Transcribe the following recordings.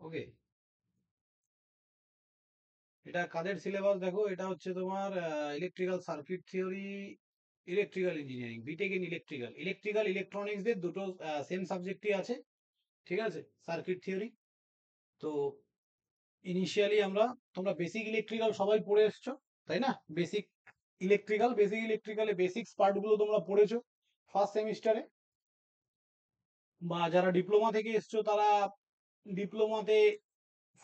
ওকে, এটা কাদের সিলেবাস দেখো, এটা হচ্ছে তোমার electrical circuit theory, electrical engineering, BTech in electrical, electrical electronics দের দুটো সেম সাবজেক্টই আছে, ঠিক আছে, সার্কিট থিওরি। তো ইনিশিয়ালি তোমরা বেসিক ইলেকট্রিক্যাল সবাই পড়ে এসছো, তাই না? বেসিক ইলেকট্রিক্যালে বেসিক্স পার্ট গুলো তোমরা পড়েছো ফার্স্ট সেমিস্টারে, বা যারা ডিপ্লোমা থেকে এসছো তারা ডিপ্লোমাতে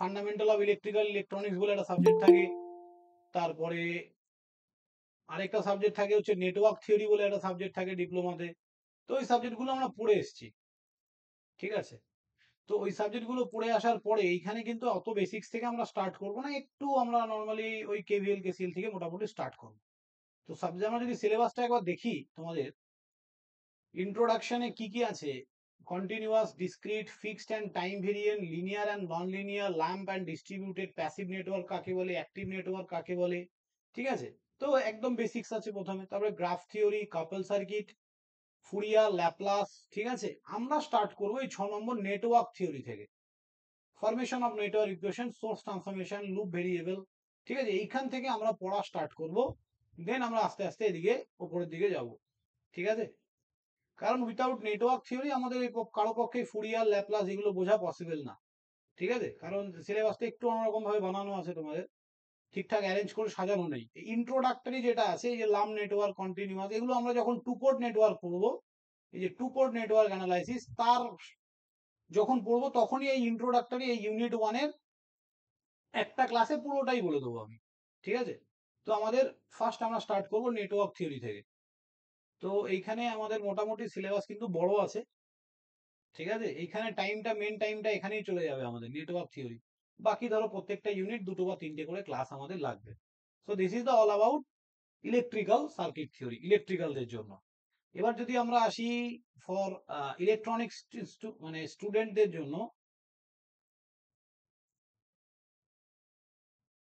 ফান্ডামেন্টাল অফ ইলেকট্রিক্যাল ইলেকট্রনিক্স বলে একটা সাবজেক্ট থাকে, তারপরে আরেকটা সাবজেক্ট থাকে হচ্ছে নেটওয়ার্ক থিওরি বলে একটা সাবজেক্ট থাকে ডিপ্লোমাতে। তো ওই সাবজেক্টগুলো আমরা পড়ে এসেছি, ঠিক আছে। তো ওই সাবজেক্টগুলো পড়ে আসার পরে এইখানে কিন্তু অত বেসিক্স থেকে আমরা স্টার্ট করবো না, একটু আমরা নর্মালি ওই কেভিএল কেসিএল থেকে মোটামুটি স্টার্ট করবো। তো সাবজেক্ট আমরা যদি সিলেবাসটা একবার দেখি তোমাদের, ইন্ট্রোডাকশনে কি কি আছে: continuous, discrete, fixed and time variant, linear and non linear, lamp and distributed, passive network কাকে বলে, অ্যাক্টিভ নেটওয়ার্ক কাকে বলে, ঠিক আছে। তো একদম বেসিক্স আছে প্রথমে, তারপরে গ্রাফ থিওরি, কাপল সার্কিট, ফুরিয়ার, ল্যাপ্লাস, ঠিক আছে। আমরা স্টার্ট করবো এই 6 নম্বর নেটওয়ার্ক থিওরি থেকে, formation of network equation, source transformation, loop variable, ঠিক আছে। এইখান থেকে আমরা পড়া স্টার্ট করব, দেন আমরা আস্তে আস্তে এদিকে উপরের দিকে যাব, ঠিক আছে। কারণ উইথাউট নেটওয়ার্ক থিওরি আমাদের এই কারো পক্ষে ফুরিয়ার, ল্যাপ্লাস এগুলো বোঝা পসিবল না, ঠিক আছে। কারণ সিলেবাসটা একটু অন্যরকম ভাবে বানানো আছে তোমাদের, ঠিকঠাক অ্যারেঞ্জ করে সাজানো নেই। ইন্ট্রোডাক্টরি যেটা আছে, এই যে লাম নেটওয়ার্ক, কন্টিনিউয়াস, এগুলো আমরা যখন টু পোর্ট নেটওয়ার্ক পড়বো, এই যে টু পোর্ট নেটওয়ার্ক অ্যানালাইসিস, তার যখন পড়বো তখনই এই ইন্ট্রোডাক্টরি, এই ইউনিট ওয়ানের একটা ক্লাসে পুরোটাই বলে দেবো আমি, ঠিক আছে। তো আমাদের ফার্স্ট আমরা স্টার্ট করব নেটওয়ার্ক থিওরি থেকে। তো এইখানে আমাদের মোটামুটি সিলেবাস কিন্তু বড় আছে, ঠিক আছে। এইখানে মেন টাইমটা এখানেই চলে যাবে আমাদের নেটওয়ার্ক থিওরি। বাকি ধরো প্রত্যেকটা ইউনিট দুটো বা তিনটে করে ক্লাস আমাদের লাগবে। So this is the all about electrical circuit theory, ইলেকট্রিক্যালদের জন্য। এবার যদি আমরা আসি ফর ইলেকট্রনিক্স মানে স্টুডেন্টদের জন্য,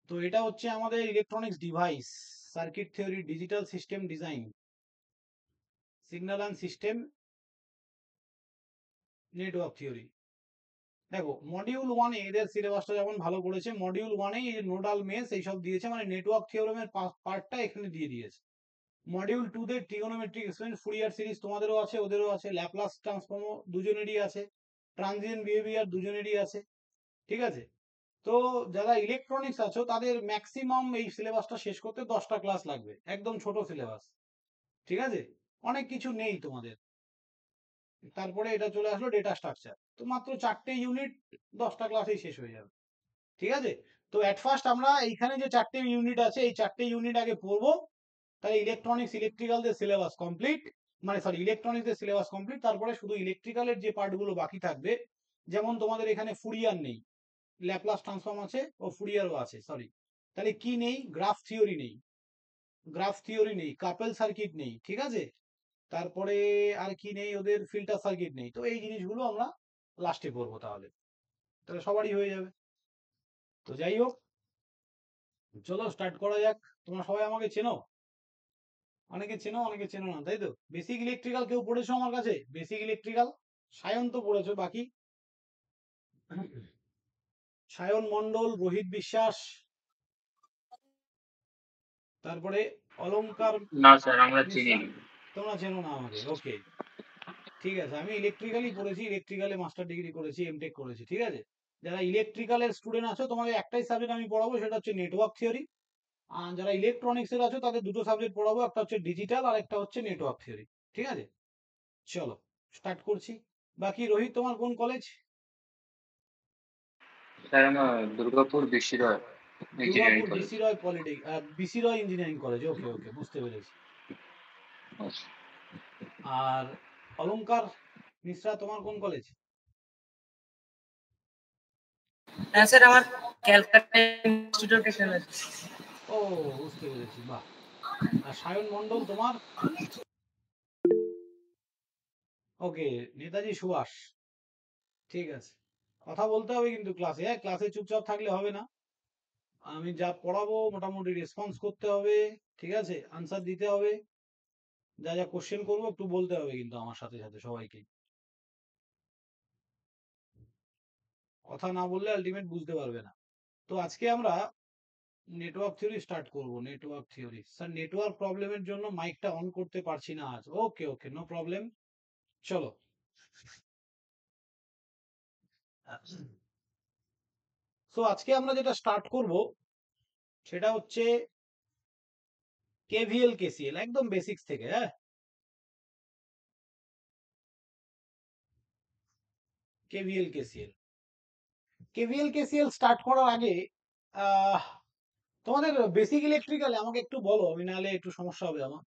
তো এটা হচ্ছে আমাদের electronics device, circuit theory, digital system design, signal and system, network theory. দেখো মডিউল ওয়ানে এদের সিলেবাসটা যেমন ভালো করেছে, মডিউল ওয়ানে এই নোডাল মেস এইসব দিয়েছে, মানে নেটওয়ার্ক থিওরেমের পার্টটা এখানে দিয়ে দিয়েছে। মডিউল টু তে ট্রিগোনোমেট্রিক এক্সপেরিয়েন্স, ফুরিয়ার সিরিজ তোমাদেরও আছে ওদেরও আছে, ল্যাপ্লাস ট্রান্সফর্ম দুজনেরই আছে, ট্রানজিয়েন্ট বিহেভিয়ার দুজনেরই আছে, ঠিক আছে। তো যারা ইলেকট্রনিক্স আছো তাদের ম্যাক্সিমাম এই সিলেবাসটা শেষ করতে 10টা ক্লাস লাগবে, একদম ছোট সিলেবাস, ঠিক আছে। অনেক কিছু নেই তোমাদের। তারপরে এটা চলে আসলো ডেটা স্ট্রাকচার, তো মাত্র 4টে ইউনিট, 10টা ক্লাসেই শেষ হয়ে যাবে, ঠিক আছে। তো এট ফার্স্ট আমরা এইখানে যে 4টে ইউনিট আছে, এই 4টে ইউনিট আগে পড়বো, তাহলে ইলেকট্রনিক্স ইলেকট্রিক্যালদের সিলেবাস কমপ্লিট, মানে সরি ইলেকট্রনিক্সের সিলেবাস কমপ্লিট। তারপরে শুধু ইলেকট্রিক্যালের যে পার্টগুলো বাকি থাকবে, যেমন তোমাদের এখানে ফুরিয়ার নেই, ল্যাপ্লাস ট্রান্সফর্ম আছে ও ফুরিয়ারও আছে, সরি। তাহলে কি নেই? গ্রাফ থিওরি নেই, কাপেল সার্কিট নেই, ঠিক আছে। তারপরে আর কি নেই ওদের? ফিল্টার সার্কিট নেই। তো এই জিনিসগুলো আমরা লাস্টে পড়বো, তাহলে তাহলে সবারই হয়ে যাবে। তো যাই হোক, চলো স্টার্ট করা যাক। তোমরা সবাই আমাকে চেনো, অনেকে চেনো অনেকে চেনো না, তাই তো। বেসিক ইলেকট্রিক্যাল কেউ পড়েছো আমার কাছে? বেসিক ইলেকট্রিক্যাল সায়ন তো পড়েছো, বাকি সায়ন মন্ডল, রোহিত বিশ্বাস, তারপরে অলংকার না স্যার, আমরা চিনি মিশ্রা। না। তোমরা চেনো না আমাকে, ওকে, ঠিক আছে। আমি ইলেকট্রিক্যালই পড়েছি, ইলেকট্রিক্যালে মাস্টার ডিগ্রি করেছি, এমটেক করেছি, ঠিক আছে। যারা ইলেকট্রিক্যালের স্টুডেন্ট আছো তোমাদের একটাই সাবজেক্ট আমি পড়াবো, সেটা হচ্ছে নেটওয়ার্ক থিওরি। আর যারা ইলেকট্রনিক্স এর আছো তাদের দুটো সাবজেক্ট পড়াবো, একটা হচ্ছে ডিজিটাল আর একটা হচ্ছে নেটওয়ার্ক থিওরি, ঠিক আছে। চলো স্টার্ট করছি। বাকি রোহিত, তোমার কোন কলেজ? স্যার, আমার দুর্গাপুর বিশ্ব ইঞ্জিনিয়ারিং দুর্গাপুর কলেজ। বিসি রয় বিসি রয় ইঞ্জিনিয়ারিং কলেজ, ওকে ওকে, বুঝতে পেরেছি। আচ্ছা। আর অলংকার মিশ্রা, তোমার কোন কলেজ? হ্যাঁ স্যার, আমার ক্যালকাটা ইনস্টিটিউট এর কলেজ। ও, বুঝতে পেরেছি, বাহ। আর সায়ন মন্ডল তোমার? ওকে, নেতাজি সুভাষ, ঠিক আছে। কথা বলতে হবে কিন্তু ক্লাসে, হ্যাঁ, ক্লাসে চুপচাপ থাকলে হবে না। আমি যা পড়াবো মোটামুটি রেসপন্স করতে হবে, ঠিক আছে, আনসার দিতে হবে, যা যা কোশ্চেন করবো একটু বলতে হবে কিন্তু আমার সাথে সাথে সবাইকে। কথা না বললে আলটিমেট বুঝতে পারবে না। তো আজকে আমরা নেটওয়ার্ক থিওরি স্টার্ট করব। নেটওয়ার্ক থিওরি স্যার, নেটওয়ার্ক প্রবলেমের জন্য মাইকটা অন করতে পারছি না আজ। ওকে ওকে, নো প্রবলেম, চলো। সো আজকে আমরা যেটা স্টার্ট করব সেটা হচ্ছে কেভিএল কেসিএল, একদম বেসিক্স থেকে। হ্যাঁ, KVL KCL. KVL KCL start করার আগে আহ তোমাদের বেসিক ইলেকট্রিক্যালে আমাকে একটু বলো, আমি নাহলে একটু সমস্যা হবে আমার।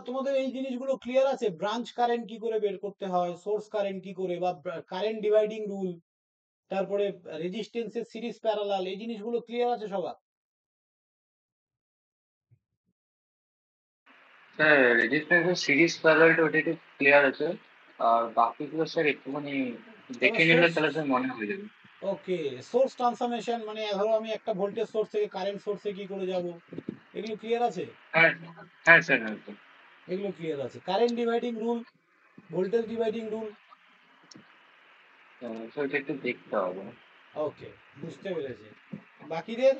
তোমাদের এই জিনিসগুলো ক্লিয়ার আছে? ব্রাঞ্চ কারেন্ট কি করে বের করতে হয়, সোর্স কারেন্ট কি করে, বা কারেন্ট ডিভাইডিং রুল, তারপরে রেজিস্ট্যান্সের সিরিজ প্যারালাল, এই জিনিসগুলো ক্লিয়ার আছে সবার? স্যার রেজিস্ট্যান্সের সিরিজ প্যারালালটা ওটা একটু ক্লিয়ার আছে, আর বাকিগুলো স্যার একটুখানি তাহলে দেখে নিলে সোর্স, তাহলে স্যার মনে হয়ে যাবে। ওকে, সোর্স ট্রান্সফরমেশন মানে ধরো আমি একটা ভোল্টেজ সোর্স থেকে কারেন্ট সোর্সে কি করে যাব, এগুলো ক্লিয়ার আছে? হ্যাঁ হ্যাঁ স্যার, হ্যাঁ স্যার। এগুলো ক্লিয়ার আছে। Current dividing rule, voltage dividing rule, sir ওটা একটু দেখতে হবে। ওকে, বুঝতে পেরেছি। বাকিদের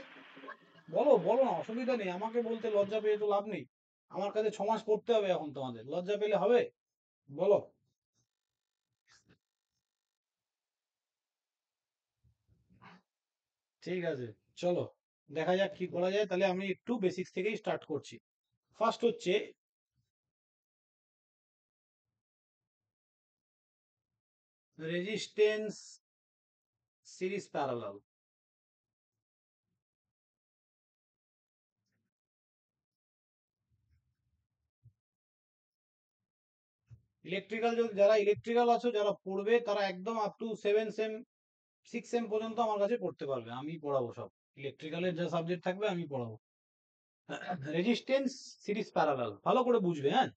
বলো বলো না, অসুবিধা নেই, আমাকে বলতে লজ্জা পেয়ে তো লাভ নেই। আমার কাছে 6 মাস পড়তে হবে এখন, তোমাদের লজ্জা পেলে হবে? বলো। ঠিক আছে, চলো দেখা যাক কি করা যায়। তাহলে আমি একটু বেসিক্স থেকেই স্টার্ট করছি। ফার্স্ট হচ্ছে রেজিস্ট্যান্স সিরিজ প্যারালাল। ইলেকট্রিক্যাল, যারা ইলেকট্রিক্যাল আছো, যারা পড়বে, তারা একদম আপ টু 7 সেম 6 সেম পর্যন্ত আমার কাছে পড়তে পারবে, আমি পড়াবো সব। ইলেকট্রিক্যালের যা সাবজেক্ট থাকবে আমি পড়াবো। রেজিস্ট্যান্স সিরিজ প্যারালাল ভালো করে বুঝবে, হ্যাঁ,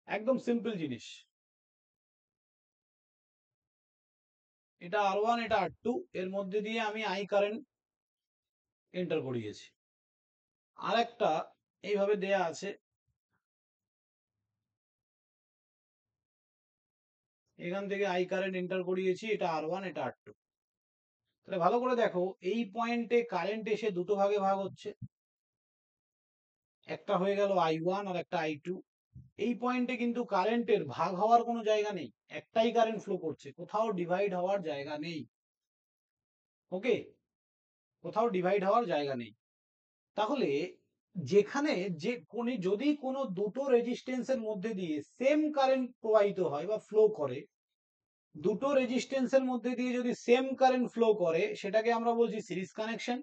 একদম সিম্পল জিনিস। এটা R1, এটা R2, এর মধ্যে দিয়ে আমি আই কারেন্ট এন্টার করিয়েছি। আর একটা এইভাবে দেয়া আছে, এখান থেকে আই কারেন্ট এন্টার করিয়েছি, এটা R1, এটা R2। তাহলে ভালো করে দেখো, এই পয়েন্টে কারেন্ট এসে দুটো ভাগে ভাগ হচ্ছে, একটা হয়ে গেল I1 আর একটা I2। এই পয়েন্টে কিন্তু কারেন্টের ভাগ হওয়ার কোনো জায়গা নেই, একটাই কারেন্ট ফ্লো করছে, কোথাও ডিভাইড হওয়ার জায়গা নেই। ওকে, কোথাও ডিভাইড হওয়ার জায়গা নেই। তাহলে যেখানে যে কোন, যদি কোনো দুটো রেজিস্ট্যান্সের মধ্যে দিয়ে সেম কারেন্ট প্রবাহিত হয় বা ফ্লো করে, দুটো রেজিস্ট্যান্সের মধ্যে দিয়ে যদি সেম কারেন্ট ফ্লো করে, সেটাকে আমরা বলছি সিরিজ কানেকশন।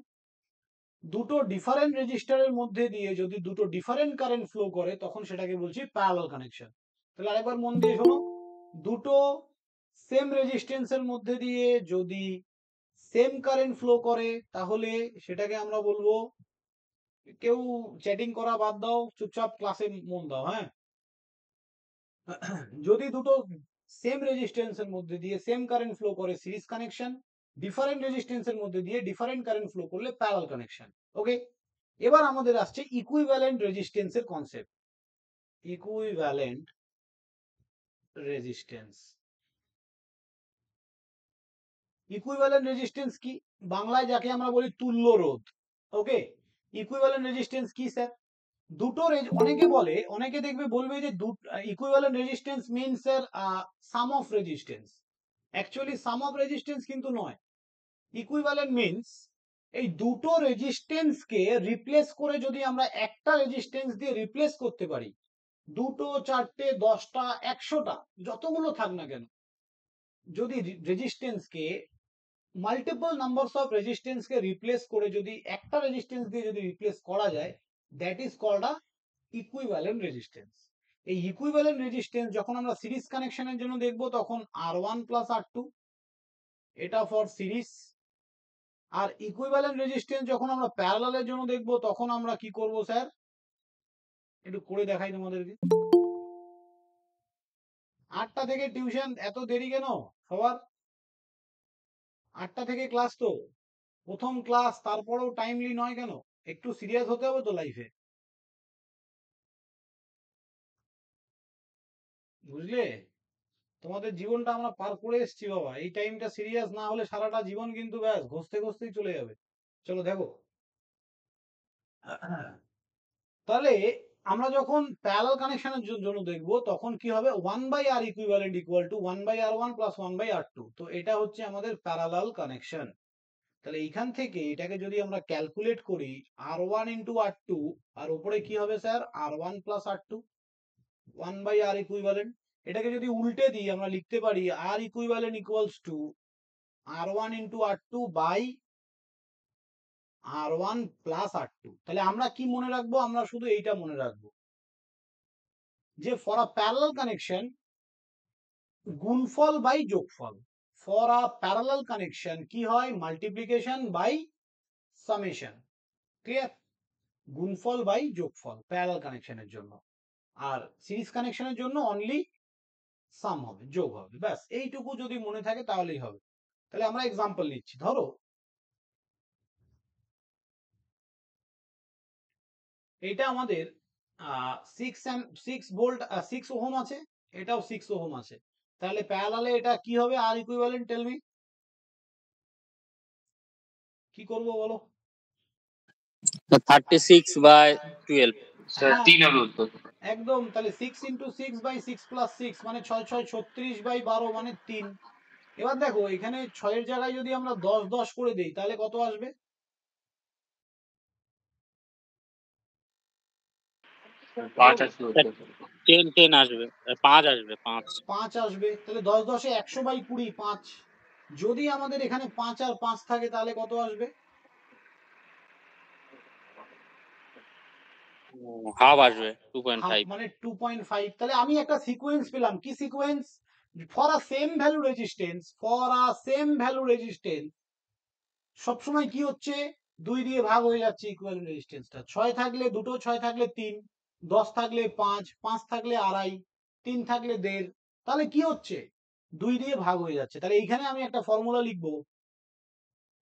দুটো ডিফারেন্ট রেজিস্টারের মধ্যে দিয়ে যদি দুটো ডিফারেন্ট কারেন্ট ফ্লো করে, তখন সেটাকে বলছি প্যারালাল কানেকশন। তাহলে আরেকবার মন দিয়ে শোনো, দুটো সেম রেজিস্ট্যান্সের মধ্যে দিয়ে যদি সেম কারেন্ট ফ্লো করে, তাহলে সেটাকে আমরা বলবো, কেউ চ্যাটিং করা বাদ দাও, চুপচাপ ক্লাসে মন দাও, হ্যাঁ। যদি দুটো সেম রেজিস্ট্যান্সের মধ্যে দিয়ে সেম কারেন্ট ফ্লো করে, সিরিজ কানেকশন। ডিফারেন্ট রেজিস্ট্যান্সের মধ্যে দিয়ে ডিফারেন্ট কারেন্ট ফ্লো করলে প্যারালাল কানেকশন। ওকে, এবার আমাদের আসছে ইকুইভ্যালেন্ট রেজিস্ট্যান্সের concept. Equivalent resistance, equivalent resistance কি? বাংলায় যাকে আমরা বলি তুল্য রোধ। ওকে, ইকুইভ্যালেন্ট রেজিস্ট্যান্স কি স্যার? দুটো অনেকে বলে, অনেকে দেখবে বলবে যে equivalent resistance means sir some of resistance. Actually some of resistance কিন্তু নয়। ইকুইভ্যালেন্ট মিন্স এই দুটো রেজিস্ট্যান্সকে রিপ্লেস করে যদি আমরা একটা রেজিস্ট্যান্স দিয়ে রিপ্লেস করতে পারি, দুটো, চারটে, 10টা, 100টা, যতগুলো থাক না কেন, যদি রেজিস্ট্যান্সকে মাল্টিপল নাম্বারস অফ রেজিস্ট্যান্সকে রিপ্লেস করে যদি একটা রেজিস্ট্যান্স দিয়ে যদি রিপ্লেস করা যায়, that is called a equivalent resistance. এই ইকুইভ্যালেন্ট রেজিস্ট্যান্স যখন আমরা সিরিজ কানেকশনের জন্য দেখব, তখন R1 প্লাস R2, এটা ফর সিরিজ। আর ইকুইভ্যালেন্ট রেজিস্ট্যান্স যখন আমরা প্যারালালের জন্য দেখব, তখন আমরা কি করব স্যার, একটু করে দেখাই তোমাদেরকে। 8টা থেকে টিউশন, এত দেরি কেন সবার? 8টা থেকে ক্লাস তো, প্রথম ক্লাস, তারপরেও টাইমলি নয় কেন? একটু সিরিয়াস হতে হবে তো লাইফে, বুঝলে? তোমাদের জীবনটা আমরা পার করে এসেছি বাবা, এই টাইমটা সিরিয়াস না হলে সারাটা জীবন কিন্তু ব্যাস ঘষতে ঘষতেই চলে যাবে। চলো দেখো, তাহলে আমরা যখন প্যারালাল কানেকশনের জন্য দেখব তখন কি হবে, 1/r equivalent equal to 1/r1 plus 1/r2। তো এটা হচ্ছে আমাদের প্যারালাল কানেকশন। তাহলে এইখান থেকে এটাকে যদি আমরা ক্যালকুলেট করি, r1 ইন্টু r2, আর উপরে কি হবে sir, r1 plus r2, 1/r equivalent. এটাকে যদি উল্টে দিই আমরা লিখতে পারি r equivalent equals to r1 into r2 by r1 plus r2। তাহলে আমরা কি মনে রাখবো, আমরা শুধু এইটা মনে রাখবো যে ফর আ প্যারালাল কানেকশন গুণফল বাই যোগফল। ফর আ প্যারালাল কানেকশন কি হয়, মাল্টিপ্লিকেশন বাই সামেশন। ক্লিয়ার? গুণফল বাই যোগফল প্যারালাল কানেকশনের জন্য, আর সিরিজ কানেকশনের জন্য অনলি সাম হবে, যোগ হবে, ব্যাস এইটুকু যদি মনে থাকে তাহলেই হবে। তাহলে আমরা এক্সাম্পল নিচ্ছি, ধরো এটা আমাদের 6 ওহম আছে, এটাও 6 ওহম আছে, তাহলে প্যারালালে এটা কি হবে, আর ইকুইভ্যালেন্ট, টেল মি কি করব বলো? 36/12। স্যার হ্যাঁ 3 হবে উত্তর। একদম, তাহলে 6 ইন্টু 6/6 মানে 6 6 36/12 মানে 3। এবার দেখো এখানে 6 এর জায়গায় যদি আমরা 10 10 করে দেই তাহলে কত আসবে, 5 আসবে উত্তর। 10 আসবে, 5 আসবে, 5। 5 আসবে, তাহলে 10 10 100/20 5। যদি আমাদের এখানে 5 আর 5 থাকে তাহলে কত আসবে, হাফ আসবে, হাফ 2.5। মানে 2.5। তাহলে আমি একটা সিকোয়েন্স পেলাম, কি sequence, for a same value resistance, for a same value resistance সবসময় কি হচ্ছে, 2 দিয়ে ভাগ হয়ে যাচ্ছে ইকুইভ্যালেন্ট রেজিস্ট্যান্সটা। 6 থাকলে দুটো, 6 থাকলে 3, 10 থাকলে 5, 5 থাকলে আড়াই, 3 থাকলে 1.5, তাহলে কি হচ্ছে, 2 দিয়ে ভাগ হয়ে যাচ্ছে। তাহলে এইখানে আমি একটা ফর্মুলা লিখবো,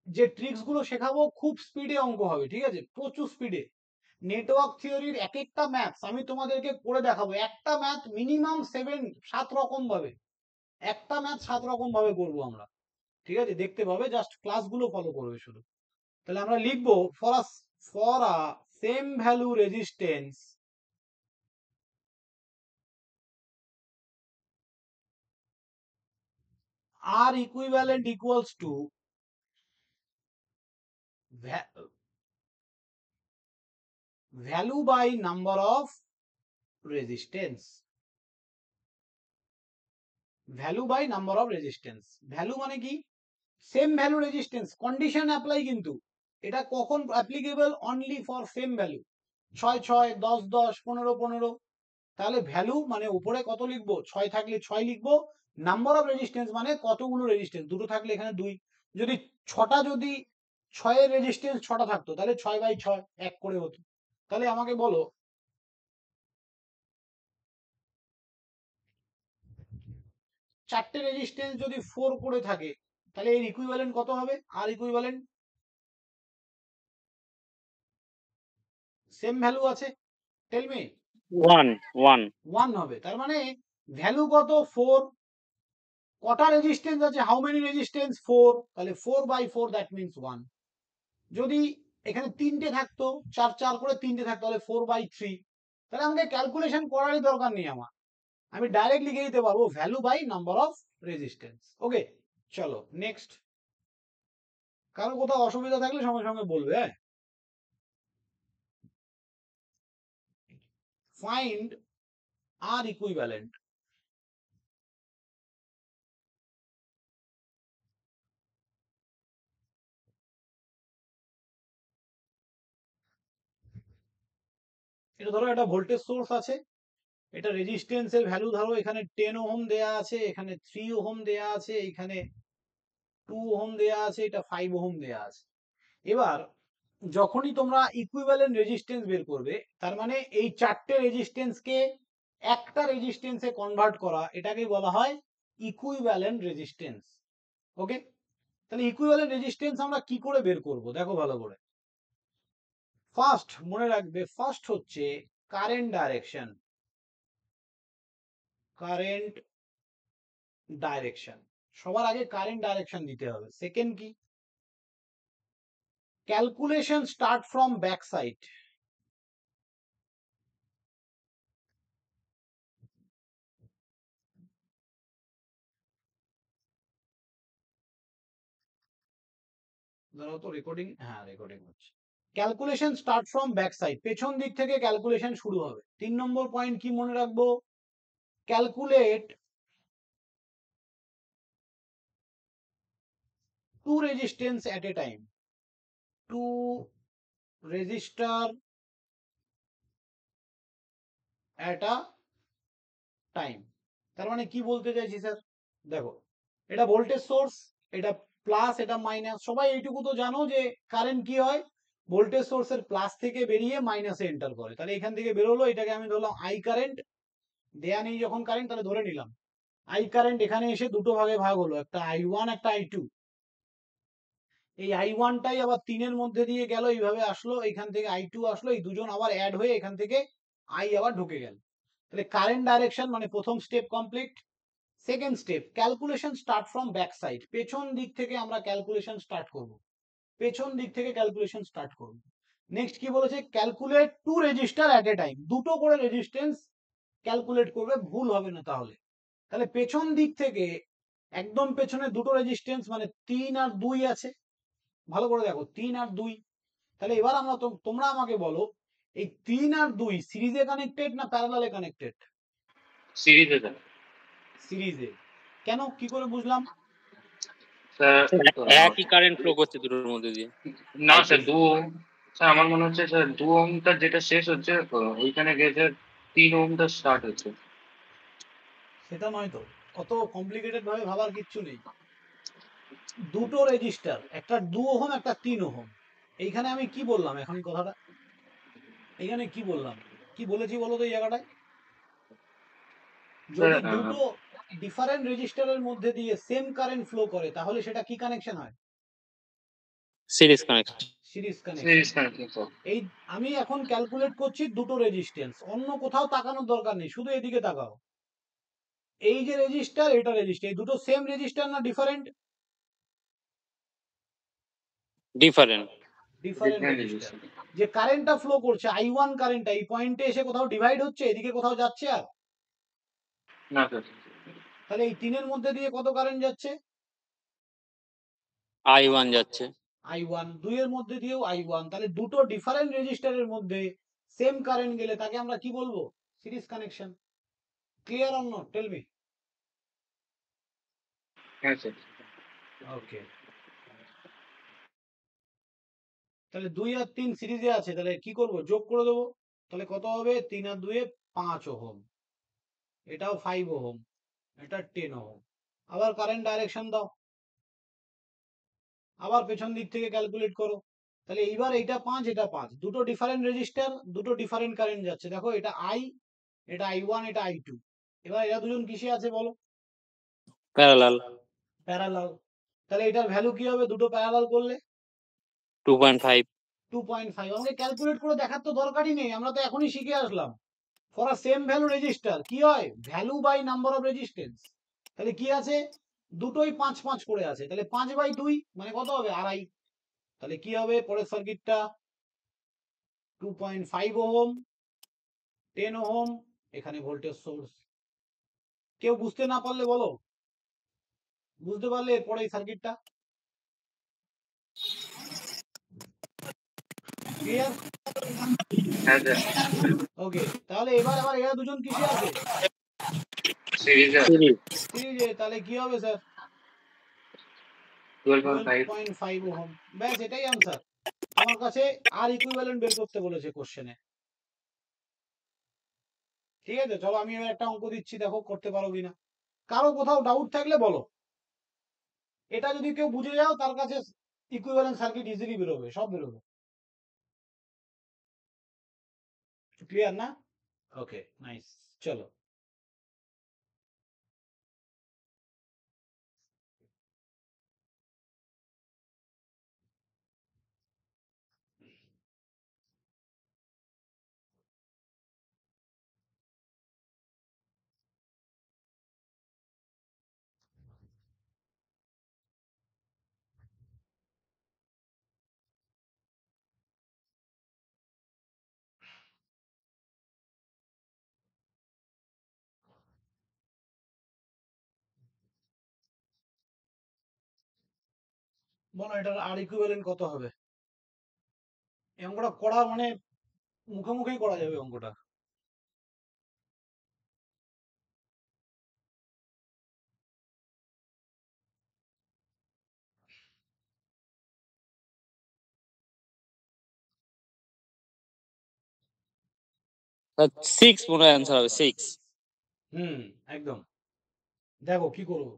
যে ট্রিক্স গুলো শেখাবো খুব স্পিডে অঙ্ক হবে, ঠিক আছে, প্রচুর স্পিডে। নেটওয়ার্ক থিওরির এক একটা ম্যাথস আমি তোমাদেরকে করে দেখাবো, একটা ম্যাথ মিনিমাম 7 রকম ভাবে, একটা ম্যাথ 7 রকম ভাবে করবো আমরা, ঠিক আছে, দেখতে পাবে, জাস্ট ক্লাসগুলো ফলো করবে শুধু। তাহলে আমরা লিখবো for a same value resistance R equivalent equals to value by number of resistance, value by number of resistance. Value মানে কি, same value resistance, condition apply, কিন্তু এটা কখন applicable, only for same value, 6 6 10 10 15 15। তাহলে ভ্যালু মানে উপরে কত লিখবো, 6 থাকলে 6 লিখবো, নাম্বার অফ রেজিস্ট্যান্স মানে কতগুলো রেজিস্ট্যান্স, দুটো থাকলে এখানে 2, যদি 6টা, যদি 6 এর রেজিস্ট্যান্স 6টা থাকতো তাহলে 6/6 এক করে হতো। তাহলে আমাকে বলো, 4টে রেজিস্ট্যান্স যদি 4 করে থাকে তাহলে এর ইকুইভ্যালেন্ট কত হবে, আর ইকুইভ্যালেন্ট সেম ভ্যালু আছে, টেল মি। 1 1 1 হবে, তার মানে ভ্যালু কত, 4, কটা রেজিস্ট্যান্স আছে, হাউ মেনি রেজিস্ট্যান্স, 4, তাহলে 4/4 দ্যাট মিন্স 1। যদি এখানে 3টে থাকতো, 4 4 করে 3টে থাকতো, তাহলে 4/3। তাহলে আমাকে ক্যালকুলেশন করারই দরকার নেই আমার, আমি ডাইরেক্ট লিখে দিতে পারবো value by number of resistance. Okay, চলো নেক্সট। কারো কোথাও অসুবিধা থাকলে সঙ্গে সঙ্গে বলবে, হ্যাঁ। ফাইন্ড আর ইকুইভ্যালেন্ট, এটা ধরো একটা ভোল্টেজ সোর্স আছে, এটা রেজিস্ট্যান্সের ভ্যালু ধরো এখানে 10 ওহম দেয়া আছে, এখানে 3 ওহম দেয়া আছে, এখানে 2 ওহম দেয়া আছে, এটা 5 ওহম দেয়া আছে। এবার যখনই তোমরা ইকুইভ্যালেন্ট রেজিস্ট্যান্স বের করবে, তার মানে এই 4টে রেজিস্ট্যান্সকে একটা রেজিস্ট্যান্সে কনভার্ট করা, এটাকে বলা হয় ইকুইভ্যালেন্ট রেজিস্ট্যান্স। ওকে, তাহলে ইকুইভ্যালেন্ট রেজিস্ট্যান্স আমরা কি করে বের করব, দেখো ভালো করে। ফার্স্ট মনে রাখবে, ফার্স্ট হচ্ছে কারেন্ট ডাইরেকশন, কারেন্ট ডাইরেকশন। সবার আগে কারেন্ট ডাইরেকশন দিতে হবে। সেকেন্ড কি, calculation start from back side. ধরো তো রেকর্ডিং, হ্যাঁ রেকর্ডিং হচ্ছে। Calculation start from back side, পেছন দিক থেকে ক্যালকুলেশন শুরু হবে। 3 নম্বর পয়েন্ট কি মনে রাখবো, calculate two resistance at a time, two resistor at a time. তার মানে কি বলতে চাইছি স্যার, দেখো এটা ভোল্টেজ সোর্স, এটা প্লাস এটা মাইনাস, সবাই এইটুকু তো জানো যে কারেন্ট কি হয়, ভোল্টেজ সোর্সের প্লাস থেকে বেরিয়ে মাইনাসে এন্টার করে। তাহলে এখান থেকে বেরোলো, এটাকে আমি ধরলাম আই কারেন্ট, দেয়া নেই যখন কারেন্ট তাহলে ধরে নিলাম আই কারেন্ট। এখানে এসে দুটো ভাগে ভাগ হলো, একটা I1 একটা I2। এই I1টাই আবার 3-এর মধ্যে দিয়ে গেল, এইভাবে আসলো, এখান থেকে I2 আসলো, এই দুজন আবার অ্যাড হয়ে এখান থেকে I আবার ঢুকে গেল। তাহলে কারেন্ট ডাইরেকশন মানে প্রথম step complete. Second step, calculation start from back side, পেছন দিক থেকে আমরা ক্যালকুলেশন স্টার্ট করব, পেছন দিক থেকে ক্যালকুলেশন স্টার্ট করব। নেক্সট কি বলেছে, calculate two resistor at a time, দুটো করে রেজিস্ট্যান্স ক্যালকুলেট করবে, ভুল হবে না। তাহলে তাহলে পেছন দিক থেকে একদম পেছনে দুটো রেজিস্ট্যান্স মানে 3 আর 2 আছে, ভালো করে দেখো 3 আর 2। তাহলে এবার আমরা তোমরা আমাকে বলো, এই 3 আর 2 সিরিজে কানেক্টেড না প্যারালালে কানেক্টেড? সিরিজে স্যার। সিরিজে। কেন, কি করে বুঝলাম? স্যার একই কারেন্ট ফ্লো করছে দুটোর মধ্যে দিয়ে। না স্যার, 2 ওহম। স্যার আমার মনে হচ্ছে স্যার 2 ওহমটা যেটা শেষ হচ্ছে ওইখানে গিয়ে স্যার 3 ওহমটা স্টার্ট হচ্ছে। সেটা নয় তো, অত কমপ্লিকেটেড ভাবে ভাবার কিচ্ছু নেই। দুটো রেজিস্টার, একটা 2 ওহম একটা 3 ওহম। এইখানে আমি কি বললাম এখন এই কথাটা, এইখানে কি বললাম, কি বলেছি বলো তো এই জায়গাটায়? স্যার যদি দুটো ডিফারেন্ট রেজিস্টারের মধ্যে দিয়ে সেম কারেন্ট ফ্লো করে তাহলে সেটা কি কানেকশন হয়? Series connection. Series connection. Series connection sir. এই আমি এখন ক্যালকুলেট করছি দুটো রেজিস্ট্যান্স, অন্য কোথাও তাকানোর দরকার নেই, শুধু এদিকে তাকাও। এই যে রেজিস্টার, এটা রেজিস্টার, এই দুটো সেম রেজিস্টার না ডিফারেন্ট? ডিফারেন্ট। Different register. যে কারেন্টটা ফ্লো করছে I1 কারেন্টটা এই পয়েন্টে এসে কোথাও ডিভাইড হচ্ছে, এদিকে কোথাও যাচ্ছে আর? না স্যার। তাহলে এই 3-এর মধ্যে দিয়ে কত কারেন্ট যাচ্ছে? I1 যাচ্ছে। I1। 2-এর মধ্যে দিয়েও I1। তাহলে দুটো ডিফারেন্ট রেজিস্টারের মধ্যে সেম কারেন্ট গেলে তাকে আমরা কি বলবো? Series connection. Clear or not, tell me. হ্যাঁ স্যার। ওকে, তাহলে 2 আর 3 সিরিজে আছে, তাহলে কি করব, যোগ করে দেবো। তাহলে কত হবে, 3 আর 2 এ 5 ওহম, এটাও 5 ওহম, এটা 10 ওহম। আবার কারেন্ট ডাইরেকশন দাও, আবার পেছন দিক থেকে ক্যালকুলেট করো। তাহলে এইবার এটা 5 এটা 5, দুটো ডিফারেন্ট রেজিস্টার, দুটো ডিফারেন্ট কারেন্ট যাচ্ছে। দেখো এটা I, এটা I1, এটা I2। এবার এরা দুজন কিসে আছে বলো? প্যারালাল। প্যারালাল। তাহলে এটার ভ্যালু কি হবে দুটো প্যারালাল করলে? 2.5। 2.5। আমাকে ক্যালকুলেট করে দেখার তো দরকারই নেই, আমরা তো এখনই শিখে আসলাম। For a same value resistor কি হয়, value by number of resistance. তাহলে কি আছে, দুটোই 5 5 করে আছে, তাহলে 5/2 মানে কত হবে, আড়াই। তাহলে কি হবে পরের সার্কিটটা, 2.5 ওহম, 10 ওহম, এখানে ভোল্টেজ সোর্স। কেউ বুঝতে না পারলে বলো, বুঝতে পারলে এরপরে এই সার্কিটটা ক্লিয়ার? হ্যাঁ স্যার। ওকে, তাহলে এবার আবার এরা দুজন কিসে আছে? সিরিজে আছে। সিরিজ। সিরিজে। তাহলে কি হবে স্যার, 12.5। 12.5 ওহম। ব্যাস এটাই আনসার। তোমার কাছে আর ইকুইভ্যালেন্ট বের করতে বলেছে কোশ্চেনে। ঠিক আছে, চলো আমি এবার একটা অঙ্ক দিচ্ছি, দেখো করতে পারো কিনা। কারো কোথাও ডাউট থাকলে বলো। এটা যদি কেউ বুঝে যাও তার কাছে ইকুইভ্যালেন্ট সার্কিট ইজিলি বেরোবে, সব বেরোবে। ক্লিয়ার না? ওকে, নাইস। চলো। বলো এটার আর ইকুইভ্যালেন্ট কত হবে? এই অঙ্কটা করা মানে মুখে মুখেই করা যাবে অঙ্কটা। সিক্স মনে হয় অ্যান্সার হবে, সিক্স। হুম, একদম। দেখো কি করবো।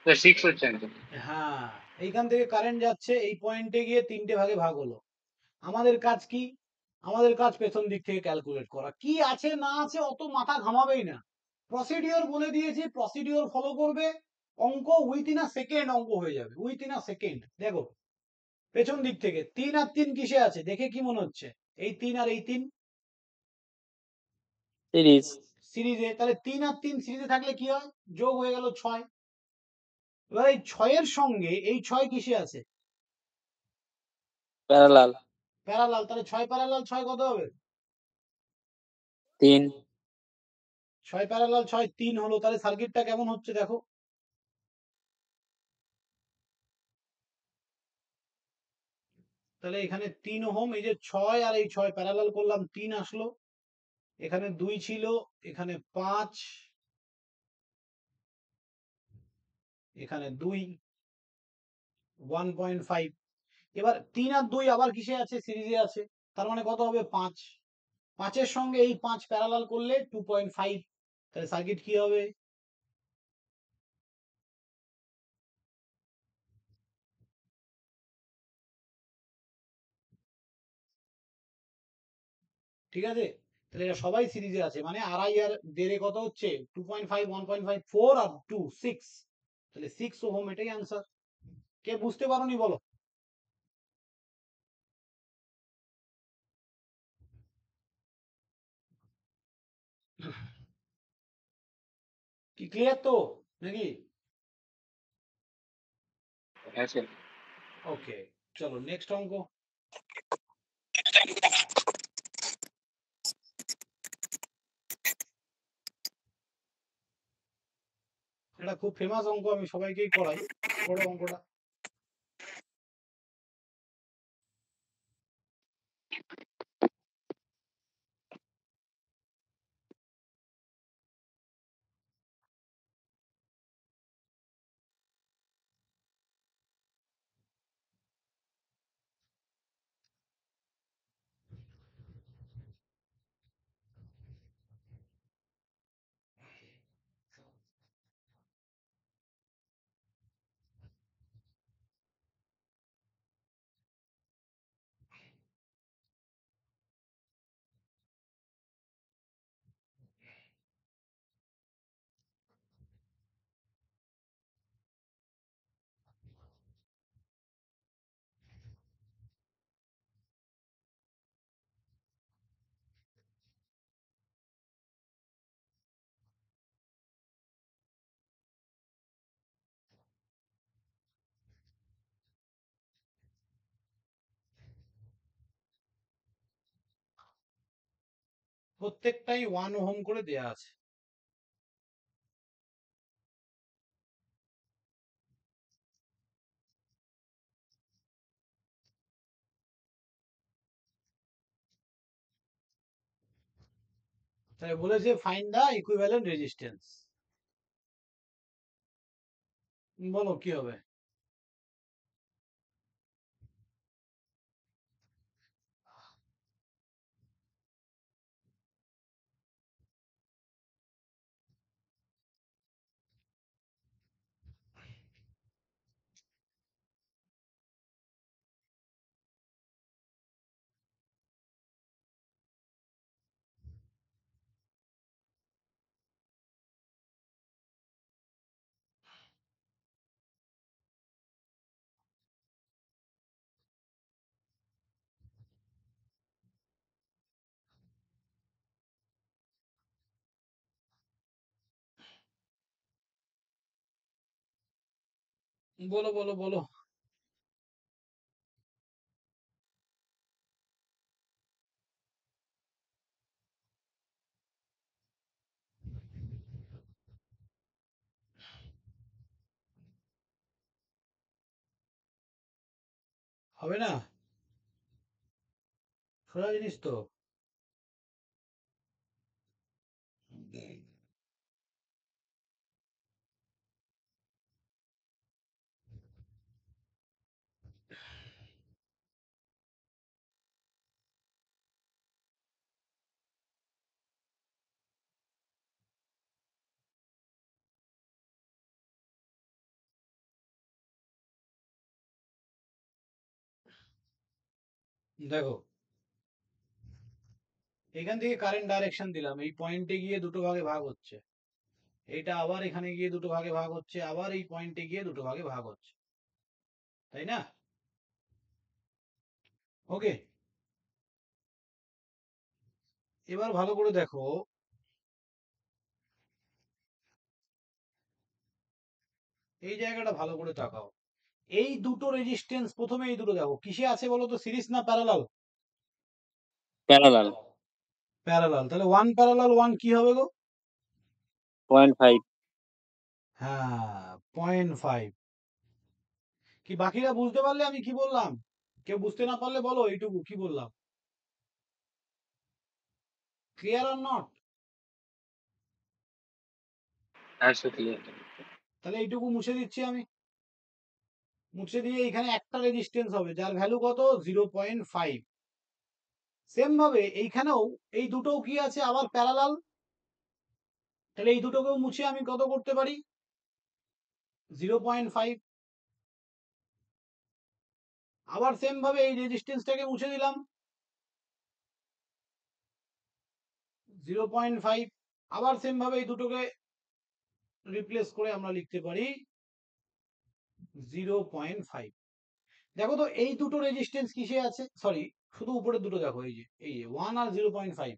সিক্স হচ্ছে অ্যান্সার। হ্যাঁ, এইখান থেকে কারেন্ট যাচ্ছে, এই পয়েন্টে গিয়ে ৩টে ভাগে ভাগ হলো। আমাদের কাজ কি? আমাদের কাজ পেছন দিক থেকে ক্যালকুলেট করা। কি আছে না আছে অত মাথা ঘামাবেই না। প্রসিডিওর বলে দিয়েছি, প্রসিডিওর ফলো করবে। অঙ্ক উইথিন আ সেকেন্ড অঙ্ক হয়ে যাবে, উইথিন আ সেকেন্ড। দেখো পেছন দিক থেকে ৩ আর ৩ কিসে আছে দেখে কি মনে হচ্ছে? এই ৩ আর এই ৩ সিরিজ। সিরিজে, তাহলে ৩ আর ৩ সিরিজে থাকলে কি হয়? যোগ হয়ে গেল ৬। এবার এই ৬ এর সঙ্গে এই ৬ কিসে আছে? প্যারালাল। প্যারালাল, তাহলে ৬ প্যারালাল ৬ কত হবে? 3। ৬ প্যারালাল ৬ ৩ হলো। তাহলে সার্কিটটা কেমন হচ্ছে দেখো। তাহলে এখানে ৩ ওহম, এই যে ৬ আর এই ৬ প্যারালাল করলাম ৩ আসলো। এখানে ২ ছিল, এখানে ৫, এখানে ২, 1.5। এবার ৩ আর ২ আবার কিসে আছে? সিরিজে আছে। তার মানে কত হবে? ৫। ৫ এর সঙ্গে এই ৫ প্যারালাল করলে 2.5। তাহলে সার্কিট কি হবে? ঠিক আছে? তাহলে এরা সবাই সিরিজে আছে, মানে আড়াই আর দেড়ে কত হচ্ছে? 2.5, 1.5, 4 আর 2, 6। তাহলে 6 ওহম, এটাই আনসার। কে বুঝতে পারোনি বলো? কি ক্লিয়ার তো নাকি? হ্যাঁ স্যার। ওকে, চলো নেক্সট অঙ্ক। এটা খুব ফেমাস অঙ্ক, আমি সবাইকেই করাই। করো অঙ্কটা। প্রত্যেকটাই 1 ওহম করে দেয়া আছে। তাই বলেছে ফাইন্ড দা ইকুইভ্যালেন্ট রেজিস্ট্যান্স। বলো কি হবে? বলো বলো বলো। হবে না, সোজা জিনিস তো। দেখো এখান থেকে কারেন্ট ডাইরেকশন দিলাম, এই পয়েন্টে গিয়ে দুটো ভাগে ভাগ হচ্ছে, এটা আবার এখানে গিয়ে দুটো ভাগে ভাগ হচ্ছে, আবার এই পয়েন্টে গিয়ে দুটো ভাগে ভাগ হচ্ছে, তাই না? ওকে, এবার ভালো করে দেখো, এই জায়গাটা ভালো করে তাকাও। এই দুটো রেজিস্ট্যান্স, প্রথমে এই দুটো দেখো কিসে আছে বলো তো, সিরিজ না প্যারালাল? প্যারালাল। প্যারালাল, তাহলে 1 প্যারালাল 1 কি হবে গো? 0.5। হ্যাঁ, 0.5। কি বাকিরা বুঝতে পারলে আমি কি বললাম? কেউ বুঝতে না পারলে বলো এইটুকু কি বললাম, ক্লিয়ার অর নট? ক্লিয়ার। তাহলে এইটুকু মুছে দিচ্ছি আমি, মুছে দিয়ে এখানে একটা রেজিস্ট্যান্স হবে যার ভ্যালু কত, 0.5। সেম ভাবে এইখানেও এই দুটোও কি আছে, আবার প্যারালাল, তাহলে এই দুটোকেও মুছে আমি কত করতে পারি, 0.5। আবার সেম ভাবে এই রেজিস্ট্যান্সটাকে মুছে দিলাম, 0.5। আবার সেম ভাবে এই দুটোকে রিপ্লেস করে আমরা লিখতে পারি 0.5। দেখো তো এই দুটো রেজিস্ট্যান্স কিসে আছে, সরি শুধু উপরের দুটো দেখো, এই যে 1 আর 0.5,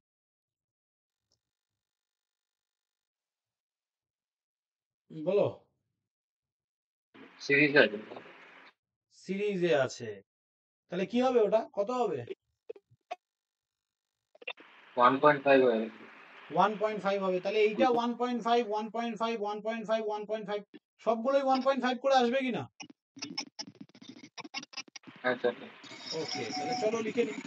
বলো। সিরিজ আছে। সিরিজে আছে, তাহলে কি হবে, ওটা কত হবে? 1.5 হয়ে গেছে। 1.5 হবে, তাহলে এইটা 1.5 1.5 1.5 1.5 সবগুলোই 1.5 করে আসবে কিনা? আচ্ছা। ওকে, তাহলে চলো লিখে নিই।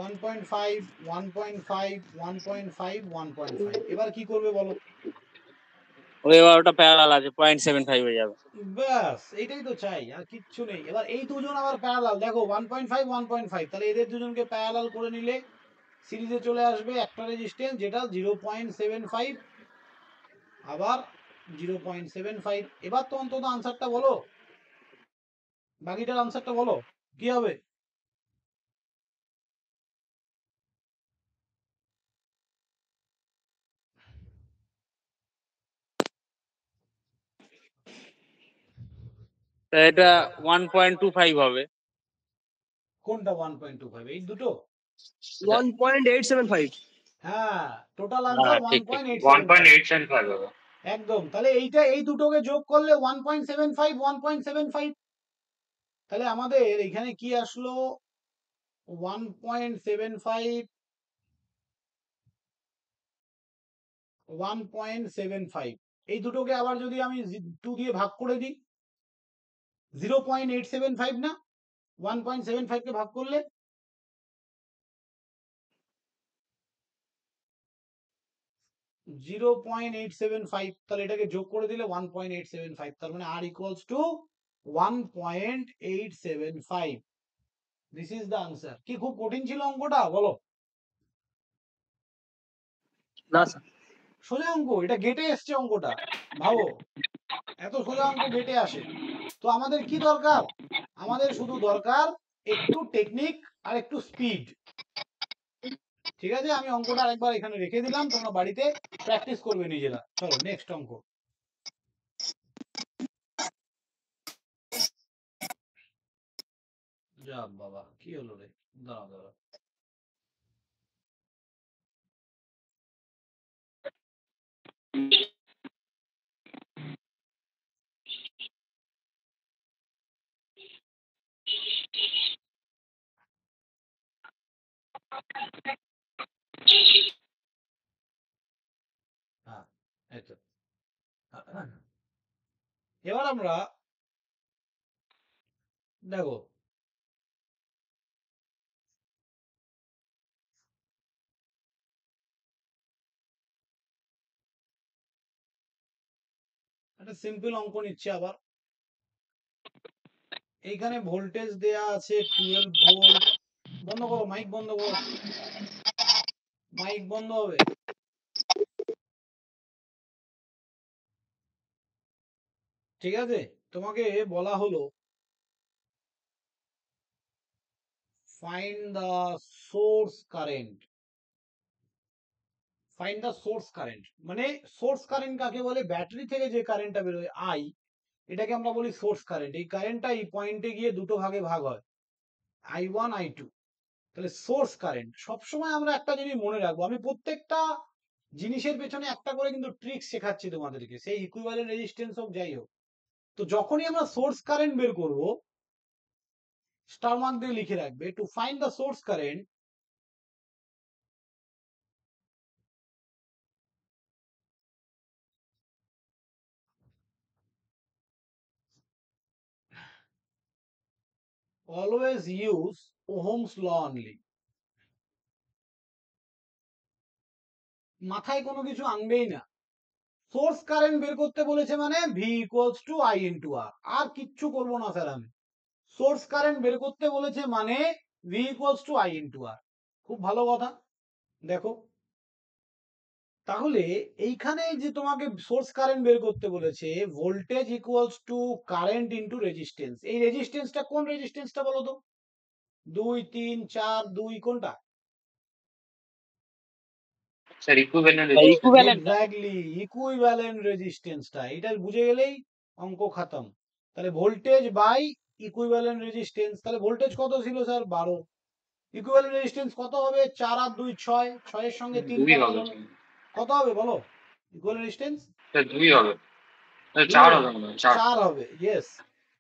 1.5 1.5 1.5 1.5, এবার কি করবে বলো? ওই এবার ওটা প্যারালাল আছে, 0.75 হয়ে যাবে। ব্যাস এইটাই তো চাই, আর কিচ্ছু নেই। এবার এই দুজন আবার প্যারালাল, দেখো 1.5 1.5, তাহলে এদের দুজনকে প্যারালাল করে নিলে সিরিজে চলে আসবে একটা রেজিস্ট্যান্স যেটা 0.75, আবার 0.75। এবার তো অন্তত আনসারটা বলো, বাকিটার আনসারটা বলো কি হবে? তা এটা 1.25 হবে। কোনটা 1.25? এই দুটো? 1.875। হ্যাঁ, টোটাল হ্যাঁ, আনসার ঠিক ঠিক। 1.875। 1.875 হবে। একদম, তাহলে এইটা এই দুটোকে যোগ করলে 1.75 1.75, তাহলে আমাদের এখানে কি আসলো, 1.75 1.75। এই দুটোকে আবার যদি আমি 2 দিয়ে ভাগ করে দিই, 0.875 না, 1.75 কে ভাগ করলে 0.875, তাহলে এটাকে যোগ করে দিলে 1.875, তার মানে r equals to 1.875। This is the answer. কি খুব কঠিন ছিল অঙ্কটা বলো? না স্যার। সোজা অঙ্ক, এটা গেটে এসছে অঙ্কটা, ভাবো এত সোজা অঙ্ক গেটে আসে। তো আমাদের কি দরকার, আমাদের শুধু দরকার একটু টেকনিক আর একটু স্পিড। ঠিক আছে, আমি অঙ্কটা আরেকবার এখানে রেখে দিলাম, তোমরা বাড়িতে প্র্যাকটিস করবে নিজেরা। চলো নেক্সট অঙ্ক। যা বাবা, কি হলো রে, দাঁড়াও দাঁড়াও। হ্যাঁ এই তো। এবার আমরা দেখো একটা সিম্পল অঙ্ক নিচ্ছে আবার। এইখানে ভোল্টেজ দেয়া আছে 12 ভোল্ট। বন্ধ করো, মাইক বন্ধ করো, মাইক বন্ধ হবে। ঠিক আছে, তোমাকে বলা হলো find the source current. Find the source current মানে সোর্স কারেন্ট কাকে বলে? ব্যাটারি থেকে যে কারেন্টটা বেরোয় আই, এটাকে আমরা বলি সোর্স কারেন্ট। এই কারেন্টটা এই পয়েন্টে গিয়ে দুটো ভাগে ভাগ হয়, I1 I2। তাহলে সোর্স কারেন্ট সবসময় আমরা একটা জিনিস মনে রাখবো, আমি প্রত্যেকটা জিনিসের পেছনে একটা করে কিন্তু ট্রিক্স শেখাচ্ছি তোমাদেরকে, সেই ইকুইভ্যালেন্ট রেজিস্ট্যান্স হোক যাই হোক। তো যখনই আমরা সোর্স কারেন্ট বের করব, স্টার মার্ক দিয়ে লিখে রাখবে to find the source current always use Ohm's law only। মাথায় কোনো কিছু আনবেই না। সোর্স কারেন্ট বের করতে বলেছে মানে V equals to I into R, আর কিচ্ছু করবো না স্যার আমি। সোর্স কারেন্ট বের করতে বলেছে মানে V equals to I into R. খুব ভালো কথা। দেখো তাহলে এইখানে যে তোমাকে সোর্স কারেন্ট বের করতে বলেছে, voltage equals to current into resistance. এই রেজিস্ট্যান্সটা কোন রেজিস্ট্যান্সটা বলো তো? 2 3 4 2 কোনটা? Sir equivalent equivalent. Exactly, equivalent রেজিস্ট্যান্সটা। এটা বুঝে গেলেই অঙ্ক খতম। তাহলে ভোল্টেজ বাই ইকুইভ্যালেন্ট রেজিস্ট্যান্স। তাহলে ভোল্টেজ কত ছিল স্যার? 12। ইকুইভ্যালেন্ট রেজিস্ট্যান্স কত হবে? 4 আর 2 6, 6 এর সঙ্গে 3 2 প্যারালাল হবে হলো। কত হবে বলো ইকুইভ্যালেন্ট রেজিস্ট্যান্স? স্যার 2 হবে, 2 4 হবে, হবে মনে হয় 4। 4 হবে, ইয়েস।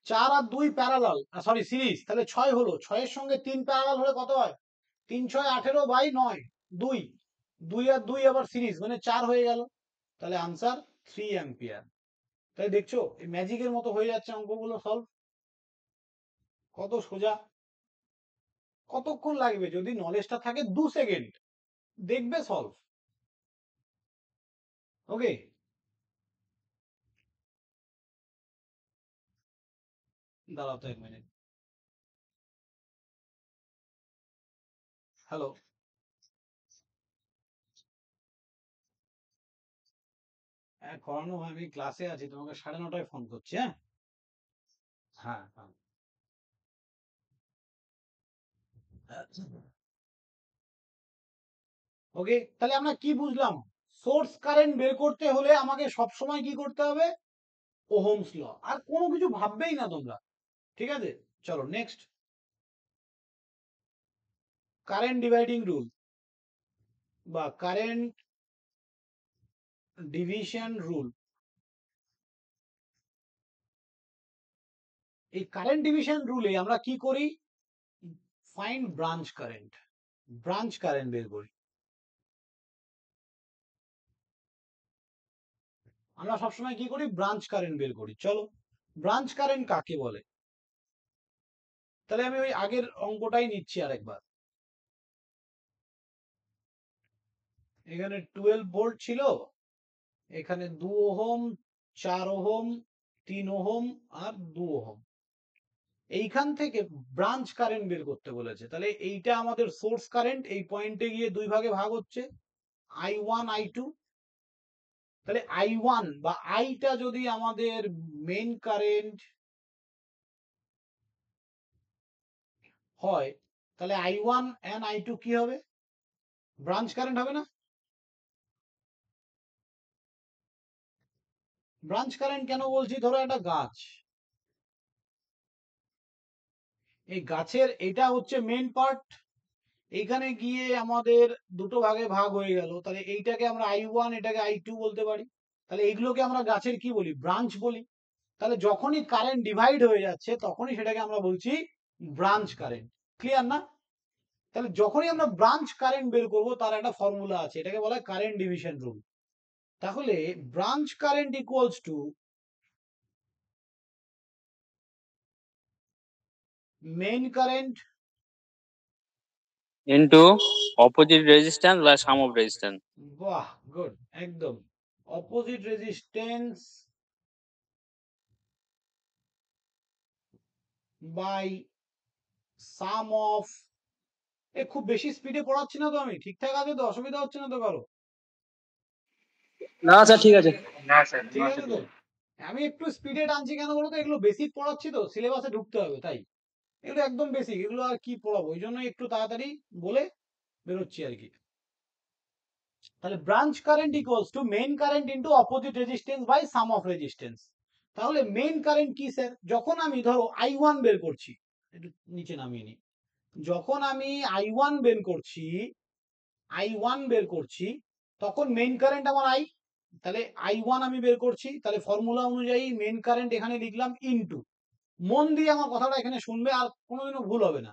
4 আর 2 প্যারালাল, সরি সিরিজ, তাহলে 6 হলো। 6 এর সঙ্গে 3 প্যারালাল হলে কত হয়? 3 6 18 বাই 9, 2 2 আর 2 আবার সিরিজ মানে 4 হয়ে গেল। তাহলে আনসার 3 অ্যাম্পিয়ার। তাই দেখছো এই ম্যাজিকের মতো হয়ে যাচ্ছে অঙ্কগুলো সলভ। কত সোজা। কতক্ষণ লাগবে? যদি নলেজটা থাকে 2 সেকেন্ড দেখবে সলভ। ওকে, দাঁড়াও তো 1 মিনিট। হ্যালো, করানো হয়, আমি ক্লাসে আছি, তোমাকে 9:30টায় ফোন করছি। হ্যাঁ হ্যাঁ হ্যাঁ। ওকে, তাহলে আমরা কি বুঝলাম? সোর্স কারেন্ট বের করতে হলে আমাকে সব সময় কি করতে হবে? Ohm's law. আর কোনো কিছু ভাববেই না তোমরা। ঠিক আছে, চলো নেক্সট। কারেন্ট ডিভাইডিং রুল বা কারেন্ট ডিভিশন রুল। এই কারেন্ট ডিভিশন রুলে আমরা কি করি? Find branch current. Branch current বের করি। আমরা সবসময় কি করি? ব্রাঞ্চ কারেন্ট বের করি। চলো, ব্রাঞ্চ কারেন্ট কাকে বলে? তাহলে আমি ওই আগের অঙ্কটাই নিচ্ছি আরেকবার। এখানে 12 ভোল্ট ছিল, এখানে 2 ওহম, 4 ওহম, 3 ওহম আর 2 ওহম। এইখান থেকে ব্রাঞ্চ কারেন্ট বের করতে বলেছে। তাহলে এইটা আমাদের সোর্স কারেন্ট, এই পয়েন্টে গিয়ে দুই ভাগে ভাগ হচ্ছে, I1 I2। তাহলে I1 বা আইটা যদি আমাদের মেইন কারেন্ট হয়, তাহলে I1 and I2 কি হবে? ব্রাঞ্চ কারেন্ট হবে না? ব্রাঞ্চ কারেন্ট কেন বলছি? ধরো একটা গাছ, এই গাছের এটা হচ্ছে মেইন পার্ট, এইখানে গিয়ে আমাদের দুটো ভাগে ভাগ হয়ে গেল। তাহলে এইটাকে আমরা I1, এটাকে I2 বলতে পারি। তাহলে এইগুলোকে আমরা গাছের কি বলি? ব্রাঞ্চ বলি। তাহলে যখনই কারেন্ট ডিভাইড হয়ে যাচ্ছে তখনই সেটাকে আমরা বলছি ব্রাঞ্চ কারেন্ট। ক্লিয়ার না? তাহলে যখনই আমরা ব্রাঞ্চ কারেন্ট বের করব তার একটা ফর্মুলা আছে, এটাকে বলা হয় কারেন্ট ডিভিশন রুল। তাহলে branch current equals to main current into opposite resistance বা sum of resistance. বাহ গুড একদম opposite resistance by sum of. খুব বেশি স্পিডে পড়াচ্ছি না তো, আমি ঠিকঠাক আছে তো, অসুবিধা হচ্ছে না তো কারো? না স্যার ঠিক আছে। না স্যার, ঠিক আছে তো? আমি একটু স্পিডে টানছি কেন বলতো, এগুলো বেসিক পড়াচ্ছি তো, সিলেবাসে ঢুকতে হবে, তাই এগুলো একদম বেসিক, এগুলো আর কি পড়াবো, ওই জন্য একটু তাড়াতাড়ি বলে বেরোচ্ছি আর কি। তাহলে branch current equals to main current into opposite resistance by sum of resistance. তাহলে মেইন কারেন্ট কি স্যার? যখন আমি ধরো I1 বের করছি, একটু নিচে নামিয়ে নি, যখন আমি I1 বের করছি, I1 বের করছি, তখন মেইন কারেন্ট আমার I, তাহলে I1 আমি বের করছি, তাহলে ফর্মুলা অনুযায়ী মেইন কারেন্ট এখানে লিখলাম ইনটু, মন দিয়ে আমার কথাটা এখানে শুনবে আর কোনোদিনও ভুল হবে না,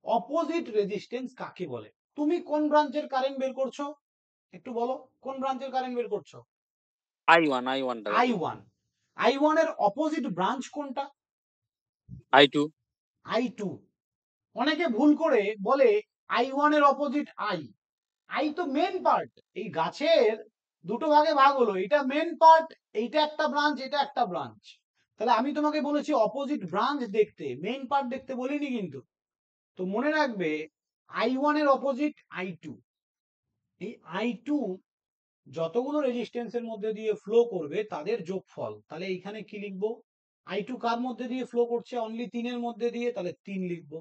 অপোজিট রেজিস্ট্যান্স কাকে বলে? তুমি কোন ব্রাঞ্চের কারেন্ট বের করছো একটু বলো, কোন ব্রাঞ্চের কারেন্ট বের করছো? I1 টা I1, I1 এর অপোজিট ব্রাঞ্চ কোনটা? I2 I2। অনেকে ভুল করে বলে I1 এর অপোজিট I তো মেন পার্ট, এই গাছের দুটো ভাগে ভাগ হলো, এটা মেন পার্ট, এইটা একটা ব্রাঞ্চ, এটা একটা ব্রাঞ্চ। তাহলে আমি তোমাকে বলেছি অপোজিট ব্রাঞ্চ দেখতে, মেইন পার্ট দেখতে বলিনি কিন্তু। তো মনে রাখবে I1 এর অপোজিট I2। এই I2 যতগুলো রেজিস্ট্যান্সের মধ্যে দিয়ে ফ্লো করবে তাদের যোগফল। তাহলে এইখানে কি লিখবো? I2 কার মধ্যে দিয়ে ফ্লো করছে? অনলি 3 এর মধ্যে দিয়ে, তাহলে 3 লিখবো।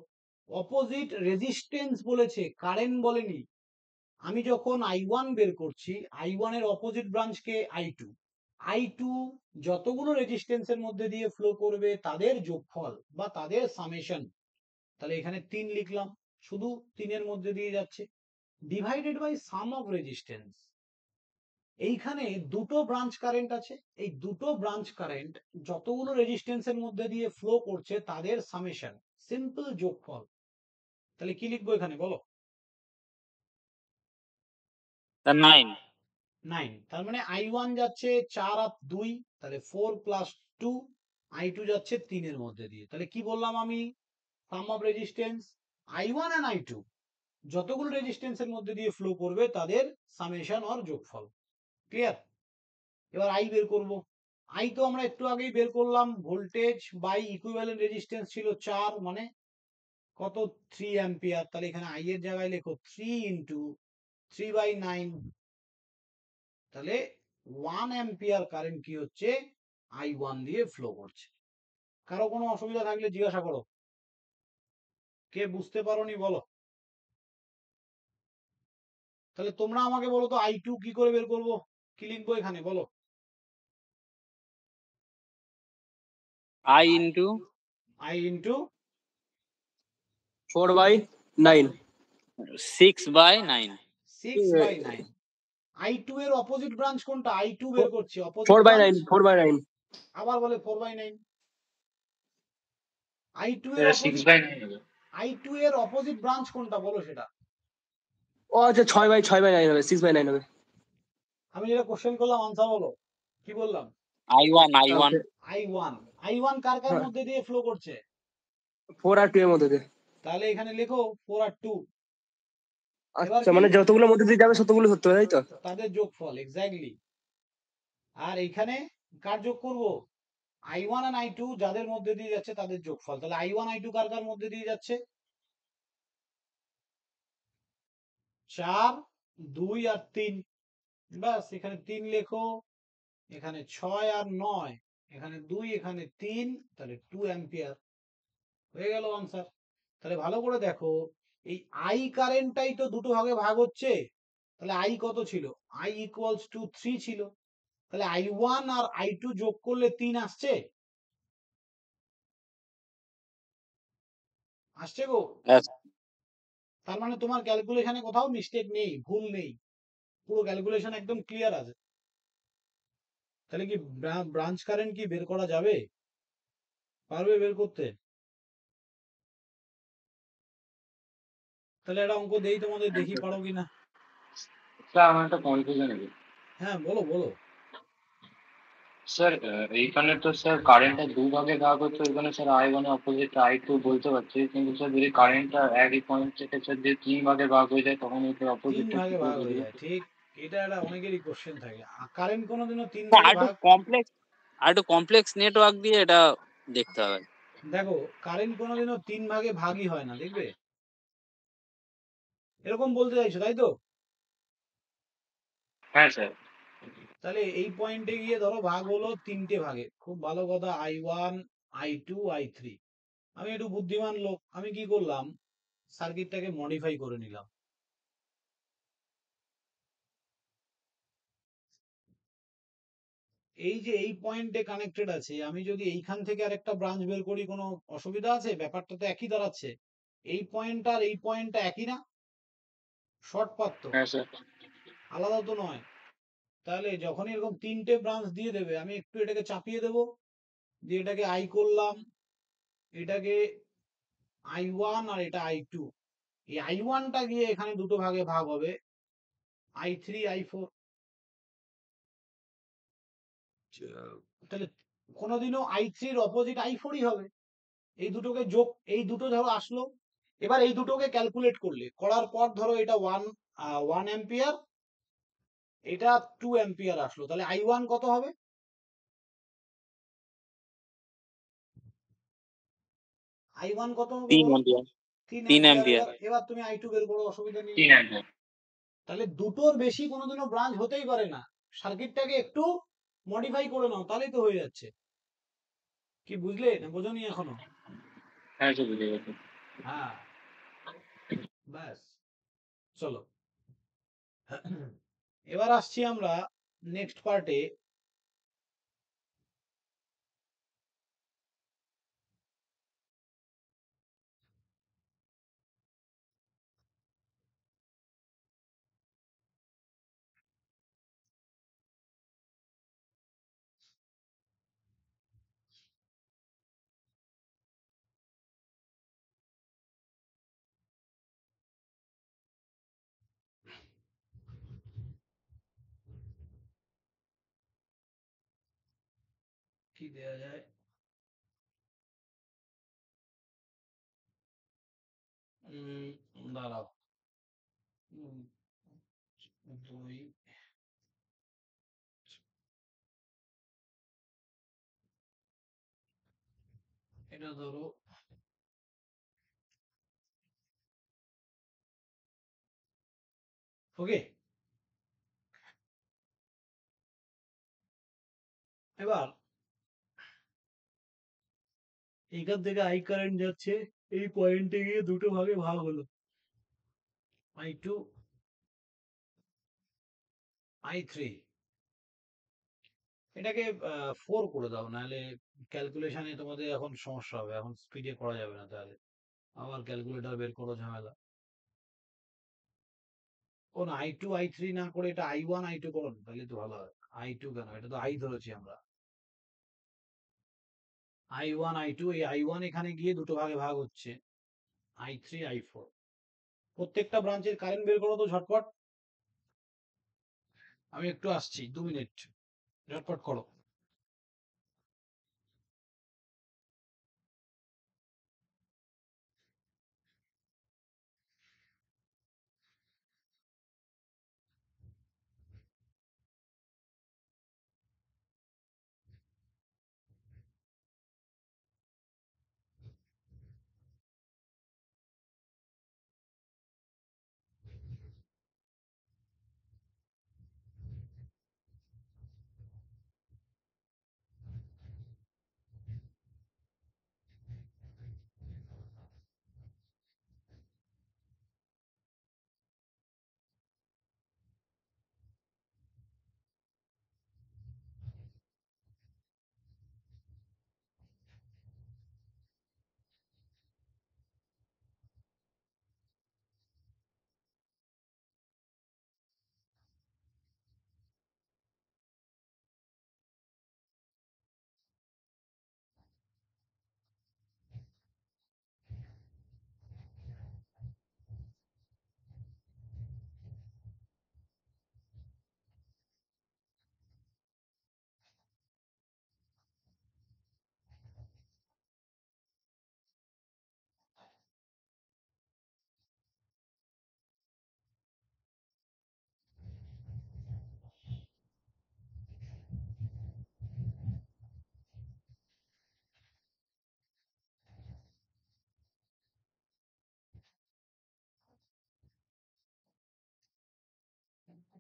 অপোজিট রেজিস্ট্যান্স বলেছে, কারেন্ট বলেনি। আমি যখন I1 বের করছি, I1 এর অপোজিট ব্রাঞ্চকে I2, I2 যতগুলো রেজিস্ট্যান্সের মধ্যে দিয়ে ফ্লো করবে তাদের যোগফল বা তাদের সামেশন। তাহলে এখানে 3 লিখলাম, শুধু 3 এর মধ্যে দিয়ে যাচ্ছে, divided by sum of resistance. এইখানে দুটো ব্রাঞ্চ কারেন্ট আছে, এই দুটো ব্রাঞ্চ কারেন্ট যতগুলো রেজিস্ট্যান্সের মধ্যে দিয়ে ফ্লো করছে তাদের সামেশন, সিম্পল যোগফল। তাহলে কি লিখবো এখানে বলো? 9 9। তার মানে I1 যাচ্ছে 4 আর 2, তাহলে 4 প্লাস 2, I2 যাচ্ছে 3 এর মধ্যে দিয়ে। তাহলে কি বললাম আমি? সাম of resistance I1 and I2 যতগুলো রেজিস্ট্যান্সের মধ্যে দিয়ে ফ্লো করবে তাদের সামেশন অর যোগফল। ক্লিয়ার? এবার I বের করব। I তো আমরা একটু আগেই বের করলাম, ভোল্টেজ বাই ইকুইভ্যালেন্ট রেজিস্ট্যান্স ছিল 4, মানে কত? 3 অ্যাম্পিয়ার। তাহলে এখানে I এর জায়গায় লেখো 3 ইনটু 3/9। তাহলে 1 অ্যাম্পিয়ার কারেন্ট কি হচ্ছে? I1 দিয়ে ফ্লো করছে। কারো কোনো অসুবিধা থাকলে জিজ্ঞাসা করো, কে বুঝতে পারোনি বলো। তাহলে তোমরা আমাকে বলো তো I2 কি করে বের করব, কি লিখবো এখানে বলো? I into I into 4/9। 6/9 6/9। I2 এর অপোজিট ব্রাঞ্চ কোনটা? I2 বের করছি, অপোজিট 4/9 ব্রাঞ্চ 4/9। আবার বলে 4/9। I2 এর এটা অপোজিট 6/9 হবে। I2 এর অপোজিট ব্রাঞ্চ কোনটা বলো সেটা? ও আচ্ছা 6/9 হবে, 6/9 হবে। আমি যেটা কোশ্চেন করলাম আনসার বলো, কি বললাম? I1 ওকে I1, I1 কার কার হ্যাঁ, মধ্যে দিয়ে ফ্লো করছে? 4 আর 2 এর মধ্যে দিয়ে। তাহলে এখানে লেখো 4 আর 2। এবার আচ্ছা কি? মানে যতগুলোর মধ্যে দিয়ে যাবে ততগুলো সত্যি হবে, তাই তো? তাদের যোগফল, এক্স্যাক্টলি। আর এখানে কার যোগ করব? I1 আর I2 যাদের মধ্যে দিয়ে যাচ্ছে তাদের যোগফল। তাহলে I1 I2 কার কার মধ্যে দিয়ে যাচ্ছে? 4, 2 আর 3। ব্যাস, এখানে 3 লেখো, এখানে 6 আর 9, এখানে 2, এখানে 3, তাহলে 2 অ্যাম্পিয়ার হয়ে গেল আনসার। তাহলে ভালো করে দেখো, এই I কারেন্টটাই তো দুটো ভাগে ভাগ হচ্ছে। তাহলে I কত ছিল? I ইকুয়ালস টু 3 ছিল। তাহলে I1 আর I2 যোগ করলে 3 আসছে, আসছে গো। Yes. তার মানে তোমার ক্যালকুলেশনে কোথাও মিস্টেক নেই, ভুল নেই, পুরো ক্যালকুলেশন একদম ক্লিয়ার আছে। তাহলে কি ব্রাঞ্চ কারেন্ট কি বের করা যাবে? পারবে বের করতে? তাহলে একটা অঙ্ক দেই তোমাদের, দেখি পারো কিনা। স্যার আমার একটা কনফিউশন আছে। হ্যাঁ, বলো বলো। স্যার এইখানে তো স্যার কারেন্টটা দুভাগে ভাগ হচ্ছে, ওইখানে স্যার I1 এর অপোজিট I2 বলতে পারছি, কিন্তু স্যার যদি কারেন্টটা একই পয়েন্ট থেকে স্যার যদি 3 ভাগে ভাগ হয়ে যায় তখন এটা 3 অপোজিটটা কি ভাগে করে ভাগ হয়ে বুঝবো? যায়, ঠিক। এটা একটা অনেকেরই কোশ্চেন থাকে। কারেন্ট কোনোদিনও 3 আর ভাগে একটু ভাগ, কমপ্লেক্স, আর একটু কমপ্লেক্স নেটওয়ার্ক দিয়ে এটা দেখতে হবে। দেখো কারেন্ট কোনোদিনও 3 ভাগে ভাগই হয় না, দেখবে? এরকম বলতে চাইছো, তাই তো? হ্যাঁ স্যার। তাহলে এই পয়েন্টে গিয়ে ধরো ভাগ হলো 3টে ভাগে, খুব ভালো কথা, I1, I2, I3। আমি একটু বুদ্ধিমান লোক, আমি কি করলাম, সার্কিটটাকে মডিফাই করে নিলাম। এই যে এই পয়েন্টে কানেক্টেড আছে, আমি যদি এইখান থেকে আরেকটা ব্রাঞ্চ বের করি, কোনো অসুবিধা আছে? ব্যাপারটা তো একই দাঁড়াচ্ছে। এই পয়েন্ট আর এই পয়েন্টটা একই না? শর্ট পাথ তো, হ্যাঁ স্যার। আলাদা তো নয়। তাহলে যখনই এরকম 3টে ব্রাঞ্চ দিয়ে দেবে, আমি একটু এটাকে চাপিয়ে দেবো, দিয়ে এটাকে আই করলাম, এটাকে I1 আর এটা I2। এই I1টা গিয়ে এখানে দুটো ভাগে ভাগ হবে, I3, I4। তাহলে কোনোদিনও I3 এর অপোজিট I4ই হবে। এই দুটোকে যোগ, এই দুটো ধরো আসলো, এবার এই দুটোকে ক্যালকুলেট করলে, করার পর ধরো এটা 1 অ্যাম্পিয়ার, এটা 2 অ্যাম্পিয়ার আসলো, তাহলে I1 কত হবে? I1 কত হবে 3 বলো? অ্যাম্পিয়ার। 3 3 অ্যাম্পিয়ার। অ্যাম্পিয়ার। এবার এবার তুমি I2 বের করো, অসুবিধা নেই। 3 অ্যাম্পিয়ার। তাহলে দুটোর বেশি কোনোদিনও ব্রাঞ্চ হতেই পারে না। সার্কিটটাকে একটু মডিফাই করে নাও, তাহলেই তো হয়ে যাচ্ছে। কি বুঝলে না বোঝনি এখনো? হ্যাঁ স্যার, বুঝে গেছি। হ্যাঁ, ব্যাস, চলো। এবার আসছি আমরা নেক্সট পার্টে। কি দেয়া যায়? দাঁড়াও। উম, দুই, এটা ধরো, ওকে। এবার এইখান থেকে আই কারেন্ট যাচ্ছে, এই পয়েন্টে গিয়ে দুটো ভাগে ভাগ হলো, I2, I3। এটাকে 4 করে দাও, নাহলে ক্যালকুলেশনে তোমাদের এখন সমস্যা হবে, এখন স্পিডে করা যাবে না, তাহলে আবার ক্যালকুলেটর বের করো, ঝামেলা। ও না, I2, I3 না করে এটা I1, I2 করো না, তাহলে তো ভালো হয়। I2 কেন, এটা তো I ধরেছি আমরা। I1, I2, এই I1 এখানে গিয়ে দুটো ভাগে ভাগ হচ্ছে, I3, I4। প্রত্যেকটা ব্রাঞ্চের কারেন্ট বের করো তো ঝটপট। আমি একটু আসছি, 2 মিনিট, ঝটপট করো।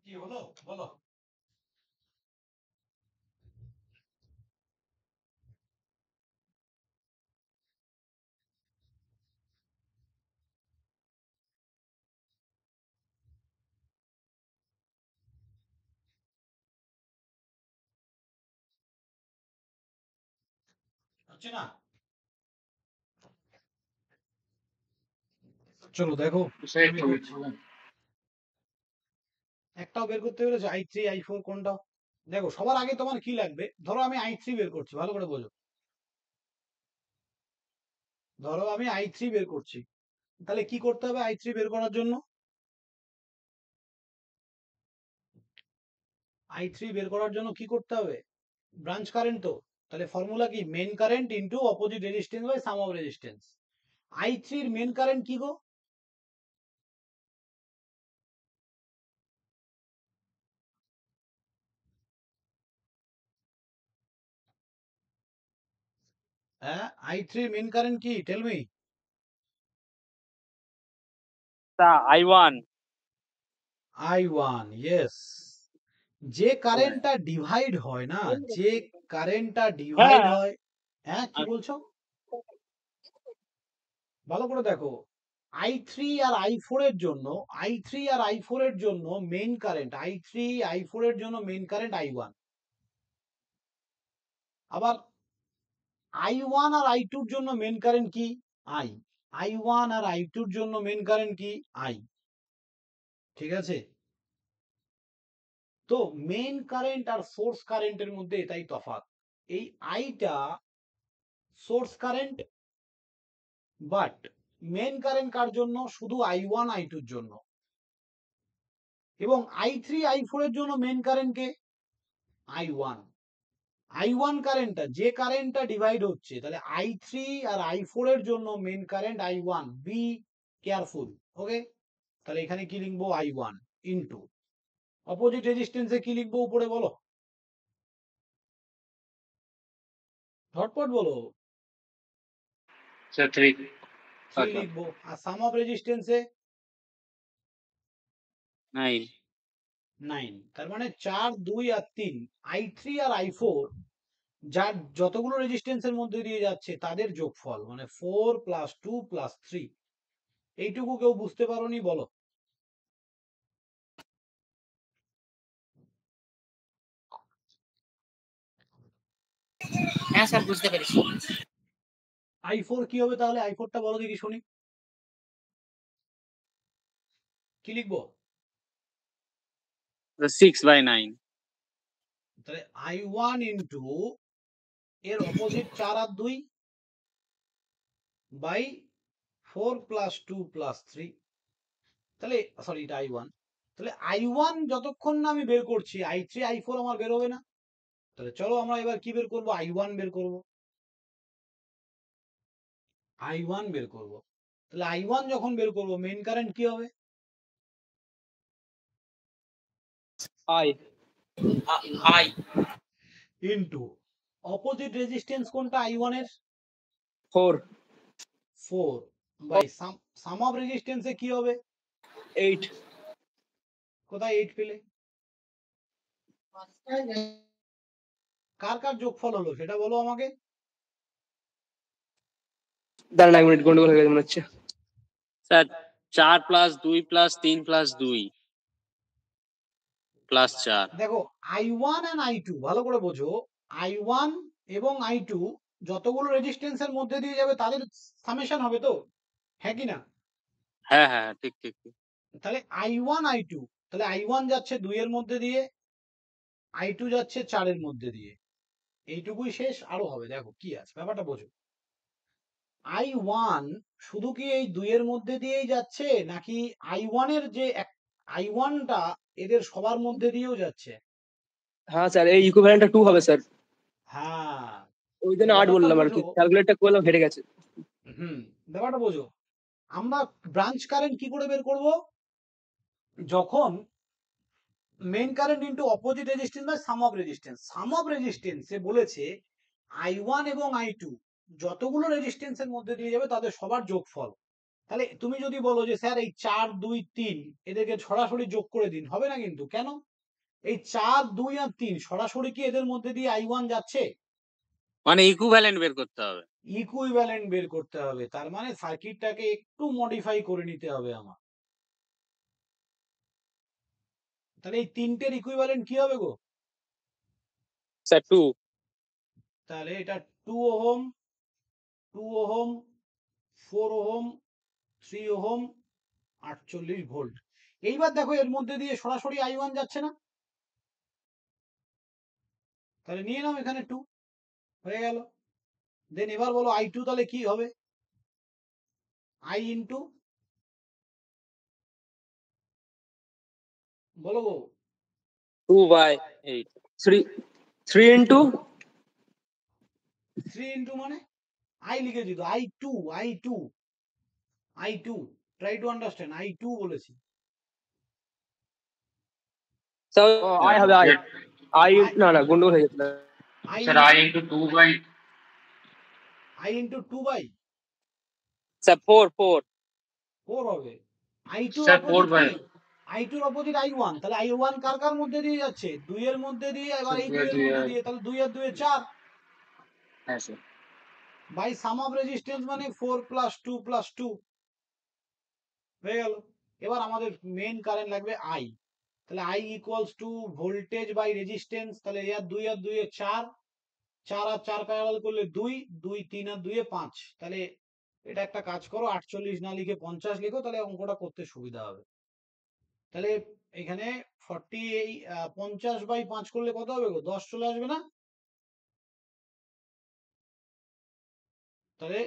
কি হলো বলো? হচ্ছে না? চলো দেখো স্যার আমি একটু করছি। বলুন। একটাও বের করতে পেরেছো? i3 i4 কোনটা? দেখো সবার আগে তোমার কি লাগবে? ধরো আমি i3 বের করছি, ভালো করে বোঝো। ধরো আমি i3 বের করছি, তাহলে কি করতে হবে i3 বের করার জন্য? i3 বের করার জন্য কি করতে হবে? ব্রাঞ্চ কারেন্ট তো। তাহলে ফর্মুলা কি? Main current into opposite resistance by sum of resistance. i3 এর মেন কারেন্ট কি গো? হ্যাঁ, i3 মেন কারেন্ট কি? Tell me. I1. i1, yes. যে কারেন্টটা ডিভাইড হয় না, যে কারেন্টটা ডিভাইড হ্যাঁ হয়, হ্যাঁ কি বলছো? ভালো করে দেখো, i3 আর i4 এর জন্য, i3 আর i4 এর জন্য মেইন কারেন্ট, i3 i4 এর জন্য মেইন কারেন্ট i1। আবার i1 আর i2 এর জন্য মেইন কারেন্ট কি? i। i1 আর i2 এর জন্য মেইন কারেন্ট কি? i। ঠিক আছে? তো মেইন কারেন্ট আর সোর্স কারেন্টের মধ্যে এটাই তফাৎ। এই আইটা source current, but main current কার জন্য? শুধু i1 i2 এর জন্য। এবং i3 i4 এর জন্য মেইন কারেন্ট কে? i1। i1 কারেন্টটা, যে কারেন্টটা ডিভাইড হচ্ছে, তাহলে i3 আর i4 এর জন্য main current i1। Be careful, okay? তাহলে এখানে কি লিখবো? i1 ইনটু অপোজিট রেজিস্ট্যান্সে কি লিখবো উপরে বলো, ঝটপট বলো। স্যার 3। 3 আচ্ছা লিখবো। আর সাম অফ রেজিস্ট্যান্সে 9. 9। তার মানে 4 2 আর 3, i3 আর i4 যার যতগুলো রেজিস্ট্যান্সের মধ্যে দিয়ে যাচ্ছে তাদের যোগফল, মানে 4 প্লাস 2 প্লাস 3। এইটুকু কেউ বুঝতে পারোনি বলো? হ্যাঁ স্যার বুঝতে পেরেছি। i4 কি হবে তাহলে? i4 টা বলো দেখি শুনি, কি লিখবো? The 6/9. তাহলে i1 ইনটু এর অপোজিট 4 আর 2 বাই 4 প্লাস 2 প্লাস 3। তাহলে সরি, এটা i1। তাহলে i1 যতক্ষণ না আমি বের করছি, i3 i4 আমার বের হবে না। তাহলে চলো আমরা এবার কি বের করব? i1 বের করব। i1 বের করব। তাহলে i1 যখন বের করব, মেইন কারেন্ট কি হবে? I I into opposite resistance কোনটা i1 এর? 4 4 বাই সাম অফ রেজিস্ট্যান্সে কি হবে? 8 কোথায় 8 পেলে? কার কার যোগফল হলো সেটা বলো আমাকে। দাঁড়ান 1 মিনিট, গন্ডগোল হয়ে গেছে মনে হচ্ছে। Sir 4 plus 2 plus 3 plus 2 plus 4. দেখো i1 and i2 ভালো করে বোঝো, i1 এবং i2 যতগুলো রেজিস্ট্যান্সের মধ্যে দিয়ে যাবে তাদের সামেশন হবে তো, হ্যাঁ কি না? হ্যাঁ হ্যাঁ হ্যাঁ, ঠিক ঠিক ঠিক। তাহলে i1 i2, তাহলে i1 যাচ্ছে 2 এর মধ্যে দিয়ে, i2 যাচ্ছে 4 এর মধ্যে দিয়ে। এইটুকুই শেষ, আরো হবে, দেখো কি আছে ব্যাপারটা বোঝো। i1 শুধু কি এই 2 এর মধ্যে দিয়েই যাচ্ছে, নাকি i1 এর যে i1 টা এদের সবার মধ্যে দিয়েও যাচ্ছে? হ্যাঁ স্যার, এই ইকুইভ্যালেন্টটা 2 হবে স্যার। হ্যাঁ, ওই জন্য 8 ব্যাপারটা বললাম আর কি, বোঝো। ক্যালকুলেটরটা করলাম হেরে গেছে। ব্যাপারটা বোঝো। আমরা ব্রাঞ্চ কারেন্ট কি করে বের করব? যখন main current into opposite resistance by sum of resistance. Sum of রেজিস্ট্যান্সে বলেছে i1 এবং i2 যতগুলো রেজিস্ট্যান্সের মধ্যে দিয়ে যাবে তাদের সবার যোগফল। তাহলে তুমি যদি বলো যে স্যার এই 4 2 3 এদেরকে সরাসরি যোগ করে দিন, হবে না কিন্তু। কেন? এই 4 2 আর 3 সরাসরি কি এদের মধ্যে দিয়ে I1 যাচ্ছে? মানে ইকুইভ্যালেন্ট বের করতে হবে। ইকুইভ্যালেন্ট বের করতে হবে, তার মানে সার্কিটটাকে একটু মডিফাই করে নিতে হবে আমার। তাহলে এই তিনটের ইকুইভ্যালেন্ট কি হবে গো? স্যার 2। তাহলে এটা 2 ohm, 2 ohm, 4 ohm, 3 ohm, 48 volt. এইবার দেখো এর মধ্যে দিয়ে সরাসরি I1 যাচ্ছে না, তাহলে নিয়ে নাও এখানে 2 হয়ে গেল। দেন এবার বলো I2 তাহলে কি হবে? I ইন্টু, বলো গো। 2/8। 3 into 3 ইন্টু মানে I লিখেছি তো, I2, I2, I2, try to understand, I2 বলেছি। স্যার I হবে I না গন্ডগোল হয়ে গেছিল। I sir I into 2 by I into 2 by sir 4 4 হবে। I2 এর স্যার 4 অপোজিট by কি? I2 এর অপোজিট I1, তাহলে I1 কার কার মধ্যে দিয়ে যাচ্ছে? 2 এর মধ্যে দিয়ে, এবার স্যার এই 2 2 আর এর 2 মধ্যে আর দিয়ে, তাহলে 2 আর 2 এ 4 হ্যাঁ sir by sum of resistance মানে 4 প্লাস 2 প্লাস 2 হয়ে গেল। এবার আমাদের মেইন কারেন্ট লাগবে I, তাহলে I equals to voltage by resistance, তাহলে এর 2 আর 2 এ 4, 4 আর 4 প্যারালাল করলে 2, 2 3 আর 2 এ 5, তাহলে এটা একটা কাজ করো 48 না লিখে 50 লিখো, তাহলে অঙ্কটা করতে সুবিধা হবে। তাহলে এখানে 40 এই 50 বাই 5 করলে কত হবে গো? 10 চলে আসবে না? তাহলে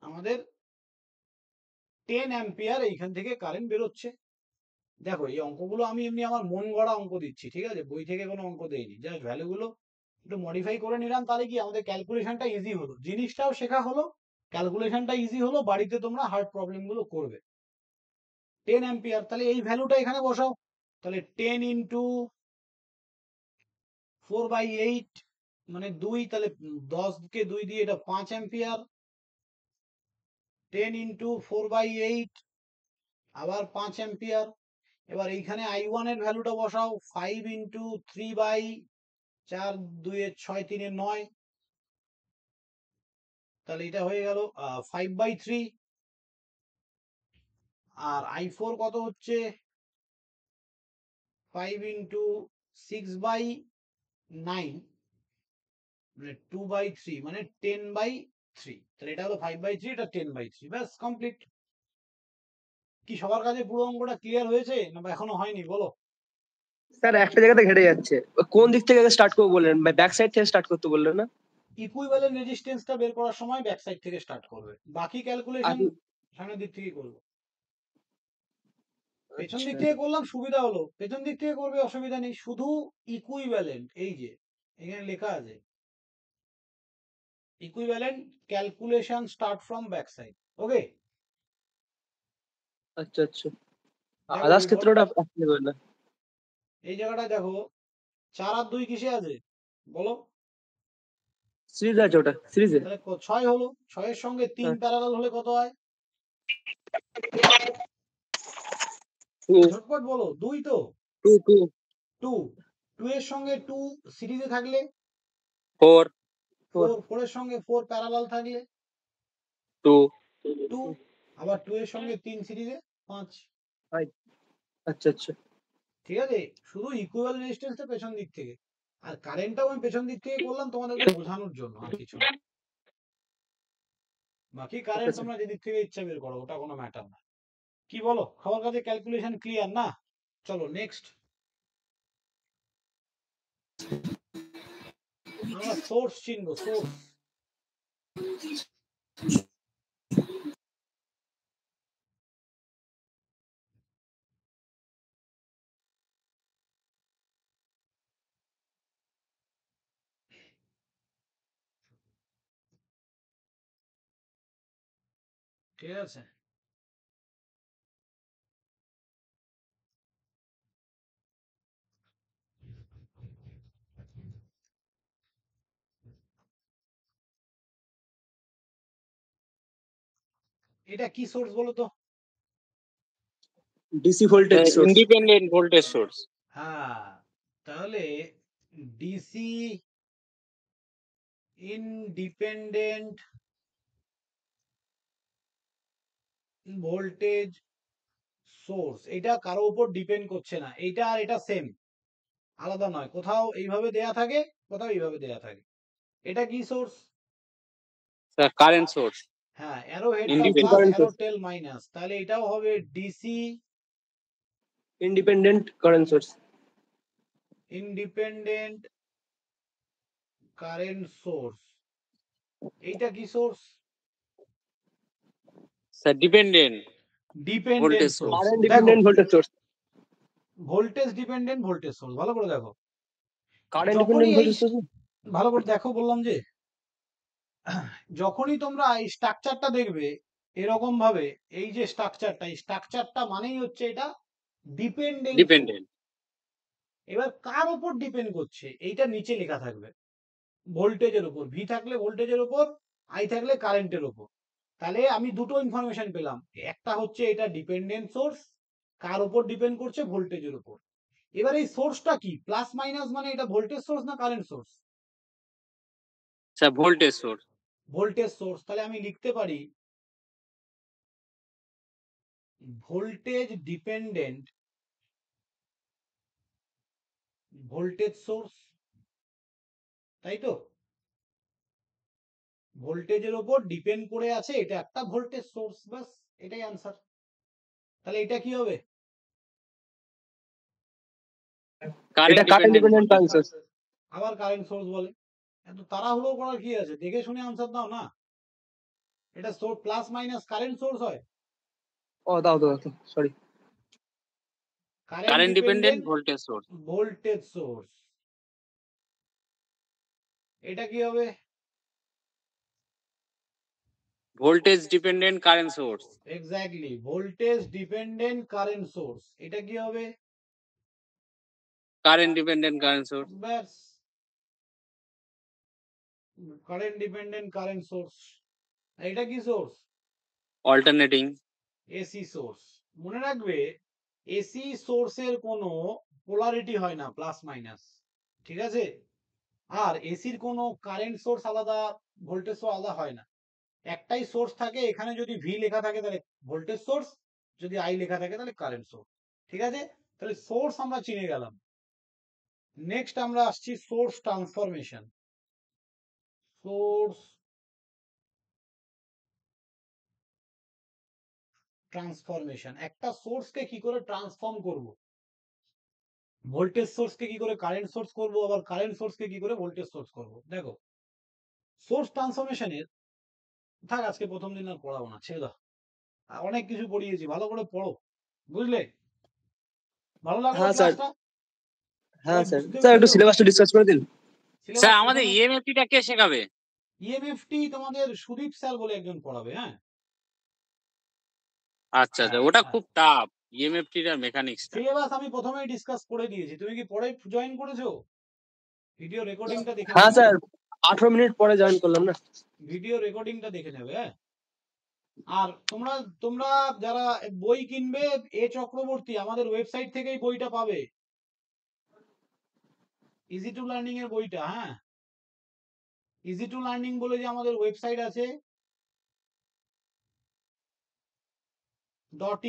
আমাদের 10 অ্যাম্পিয়ার এইখান থেকে কারেন্ট বেরোচ্ছে। দেখো এই অঙ্কগুলো আমি এমনি আমার মন গড়া অঙ্ক দিচ্ছি, ঠিক আছে, বই থেকে কোনো অঙ্ক দেইনি, জাস্ট ভ্যালুগুলো একটু মডিফাই করে নিলাম, তাহলে কি আমাদের ক্যালকুলেশনটা ইজি হলো, জিনিসটাও শেখা হলো, ক্যালকুলেশনটা ইজি হলো, বাড়িতে তোমরা হার্ড প্রবলেম গুলো করবে। 10 অ্যাম্পিয়ার, তাহলে এই ভ্যালুটা এখানে বসাও, তাহলে 10 ইন্টু 4/8 মানে 2, তাহলে 10 কে 2 দিয়ে এটা 5 অ্যাম্পিয়ার। 10 ইন্টু 4/8 আবার 5 অ্যাম্পিয়ার। এবার এইখানে I1 এর ভ্যালুটা বসাও, 5 ইন্টু 3/4, 2 এর 6, 3 এর 9, তাহলে এটা হয়ে গেল 5/3। আর I4 কত হচ্ছে? 5 ইন্টু 6/9 মানে 2/3 মানে 10/3, তাহলে এটা হলো 5/3, এটা 10/3, ব্যাস কমপ্লিট। কি সবার কাছে পুরো অঙ্কটা ক্লিয়ার হয়েছে না এখনো হয়নি বলো? স্যার একটা জায়গাতে ঘেটে যাচ্ছে। কোন দিক থেকে স্টার্ট করবো বললেন? ব্যাক সাইড থেকে স্টার্ট করতে বললেন না? ইকুইভ্যালেন্ট রেজিস্ট্যান্সটা বের করার সময় ব্যাক সাইড থেকে স্টার্ট করবে, বাকি ক্যালকুলেশন আচ্ছা সামনের দিক থেকে করবো। পেছন দিক থেকে করলাম সুবিধা হলো, পেছন দিক থেকে করবে অসুবিধা নেই, শুধু ইকুইভ্যালেন্ট এই যে এখানে লেখা আছে equivalent calculation start from back side. Okay, আচ্ছা আচ্ছা। দেখো আদার্স এই ক্ষেত্রটা আপনি বললেন। এই জায়গাটায় দেখো 4 আর 2 কিসে আছে বলো? সিরিজ আছে, ওটা সিরিজে। তাহলে 6 হলো, 6 এর সঙ্গে 3 প্যারালাল হলে কত হয়? 2 ঝটপট বলো, 2 তো। 2 2 2, 2 এর সঙ্গে 2 সিরিজে থাকলে 4 4, 4 এর সঙ্গে 4 প্যারালাল থাকলে 2 2, আবার 2 এর সঙ্গে 3 সিরিজে 5। আচ্ছা আচ্ছা। ঠিক আছে, শুধু ইকুইভ্যালেন্ট রেজিস্ট্যান্সটা পেছন দিক থেকে, আর কারেন্টটাও আমি পেছন দিক থেকে করলাম তোমাদেরকে বোঝানোর জন্য, আর কিছু না। বাকি কারেন্ট তোমরা যেদিক থেকে ইচ্ছা বের করো, ওটা কোনো ম্যাটার না। কি বলো, সবার কাছে ক্যালকুলেশন ক্লিয়ার না? চলো নেক্সট আমরা সোর্স চিনবো, সোর্স। ঠিক আছে, এটা কি সোর্স বলো তো? DC voltage source. Independent voltage source. হ্যাঁ, তাহলে ডিসি ইনডিপেন্ডেন্ট ভোল্টেজ সোর্স, এটা কারো উপর ডিপেন্ড করছে না, এইটা আর এটা সেম, আলাদা নয়, কোথাও এইভাবে দেয়া থাকে, কোথাও এইভাবে দেয়া থাকে। এটা কি সোর্স? Sir current source. হ্যাঁ, অ্যারো হেডটা Independent plus current arrow source. Tail minus, তাহলে এটাও হবে DC independent current source. Independent current source. এইটা কি source? Sir dependent dependent voltage source. Source. Current দেখো, dependent voltage source. Voltage dependent voltage source, ভালো করে দেখো। কারেন্ট যখনই ডিপেন্ডেন্ট এই ভোল্টেজ সোর্স। ভালো করে দেখো বললাম যে, যখনই তোমরা এই স্ট্রাকচারটা দেখবে এরকম ভাবে, এই যে স্ট্রাকচারটা, এই স্ট্রাকচারটা মানেই হচ্ছে এটা ডিপেন্ডেন্ট। ডিপেন্ডেন্ট। এবার কার উপর ডিপেন্ড করছে এইটা নিচে লেখা থাকবে, ভোল্টেজের উপর, ভি থাকলে ভোল্টেজের উপর, আই থাকলে কারেন্টের উপর। তাহলে আমি দুটো ইনফরমেশন পেলাম, একটা হচ্ছে এটা ডিপেন্ডেন্ট সোর্স, কার উপর ডিপেন্ড করছে, ভোল্টেজের উপর। এবার এই সোর্সটা কি, প্লাস মাইনাস, মানে এটা ভোল্টেজ সোর্স না current source? Sir voltage source. Voltage source. তাহলে আমি লিখতে পারি ভোল্টেজ ডিপেন্ডেন্ট ভোল্টেজ সোর্স, তাই তো? ভোল্টেজের উপর ডিপেন্ড করে আছে, এটা একটা ভোল্টেজ সোর্স, বাস এটাই আনসার। তাহলে এটা কি হবে? এটা কারেন্ট ডিপেন্ডেন্ট কারেন্ট সোর্স। আবার কারেন্ট সোর্স বলে, এত তাড়াহুড়ো করার কি আছে, দেখে শুনে আনসার দাও না। এটা source plus minus current source হয়। ও দাও sorry. Current dependent voltage source. Voltage source, এটা কি হবে? Voltage dependent current source. Exactly, voltage dependent current source. এটা কি হবে? Current dependent current source. ব্যাস, কারেন্ট ডিপেন্ডেন্ট কারেন্ট সোর্স। এটা কি সোর্স? অল্টারনেটিং। AC source. মনে রাখবে, এসি সোর্সের কোনো পোলারিটি হয় না, প্লাস মাইনাস, ঠিক আছে? আর এসির কোনো কারেন্ট সোর্স আলাদা, ভোল্টেজ সোর্স আলাদা হয় না, একটাই সোর্স থাকে। এখানে যদি ভি লেখা থাকে তাহলে ভোল্টেজ সোর্স, যদি আই লেখা থাকে তাহলে কারেন্ট সোর্স, ঠিক আছে? তাহলে সোর্স আমরা চিনে গেলাম। নেক্সট আমরা আসছি সোর্স ট্রান্সফরমেশন। সোর্স ট্রান্সফরমেশন, একটা সোর্সকে কি করে ট্রান্সফর্ম করব, ভোল্টেজ সোর্সকে কি করে কারেন্ট সোর্স করব, আবার কারেন্ট সোর্সকে কি করে ভোল্টেজ সোর্স করব। দেখো, সোর্স ট্রান্সফরমেশনের, থাক আজকে প্রথম দিন আর পড়াবো না, ছেড়ে দাও, অনেক কিছু পড়িয়েছি, ভালো করে পড়ো, বুঝলে? ভালো লাগলো হ্যাঁ স্যার। ক্লাসটা? হ্যাঁ স্যার। স্যার একটু সিলেবাসটা ডিসকাস করে দিন। স্যার আমাদের ইএমএফটিটা কে শেখাবে? ইএমএফটি তোমাদের সুদীপ স্যার বলে একজন পড়াবে। হ্যাঁ, আচ্ছা আচ্ছা, ওটা খুব টাফ, ইএমএফটির আর মেকানিক্সটা। সিলেবাস আমি প্রথমেই ডিসকাস করে দিয়েছি, তুমি কি পরে জয়েন করেছো? ভিডিও রেকর্ডিংটা দেখে হ্যাঁ নেবে, স্যার 18 মিনিট পরে জয়েন করলাম না। ভিডিও রেকর্ডিংটা দেখে নেবে। হ্যাঁ, আর তোমরা তোমরা যারা বই কিনবে, এ চক্রবর্তী আমাদের ওয়েবসাইট থেকেই বইটা পাবে, ইজি টু লার্নিং এর বইটা। হ্যাঁ, ইজি টু লার্নিং বলে যে আমাদের ওয়েবসাইট আছে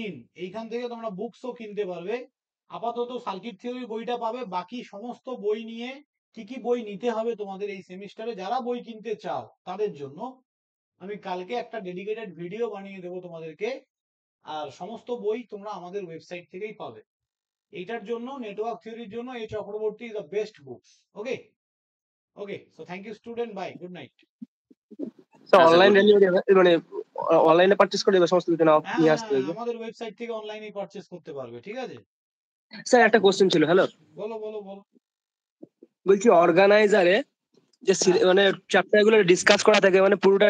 .in, এইখান থেকে তোমরা বুকসও কিনতে পারবে। আপাতত সার্কিট থিওরি বইটা পাবে, বাকি সমস্ত বই নিয়ে কি কি বই নিতে হবে তোমাদের এই সেমিস্টারে, যারা বই কিনতে চাও তাদের জন্য আমি কালকে একটা ডেডিকেটেড ভিডিও বানিয়ে দেবো তোমাদেরকে। আর সমস্ত বই তোমরা আমাদের ওয়েবসাইট থেকেই পাবে। এইটার জন্য, নেটওয়ার্ক থিওরির জন্য এই Chakraborty is the best books. Okay okay, so thank you student, bye, good night. Sir online delivery মানে অনলাইনে পারচেজ করে দেবে সমস্ত কিছু না, নিয়ে আসতে হবে? আমাদের ওয়েবসাইট থেকে অনলাইনে পারচেজ করতে পারবে, ঠিক আছে? স্যার একটা কোশ্চেন ছিল। হ্যালো, বলো বলো বলো। বলছি অর্গানাইজারে যে মানে চ্যাপ্টার গুলো ডিসকাস করা থাকে, মানে পুরোটা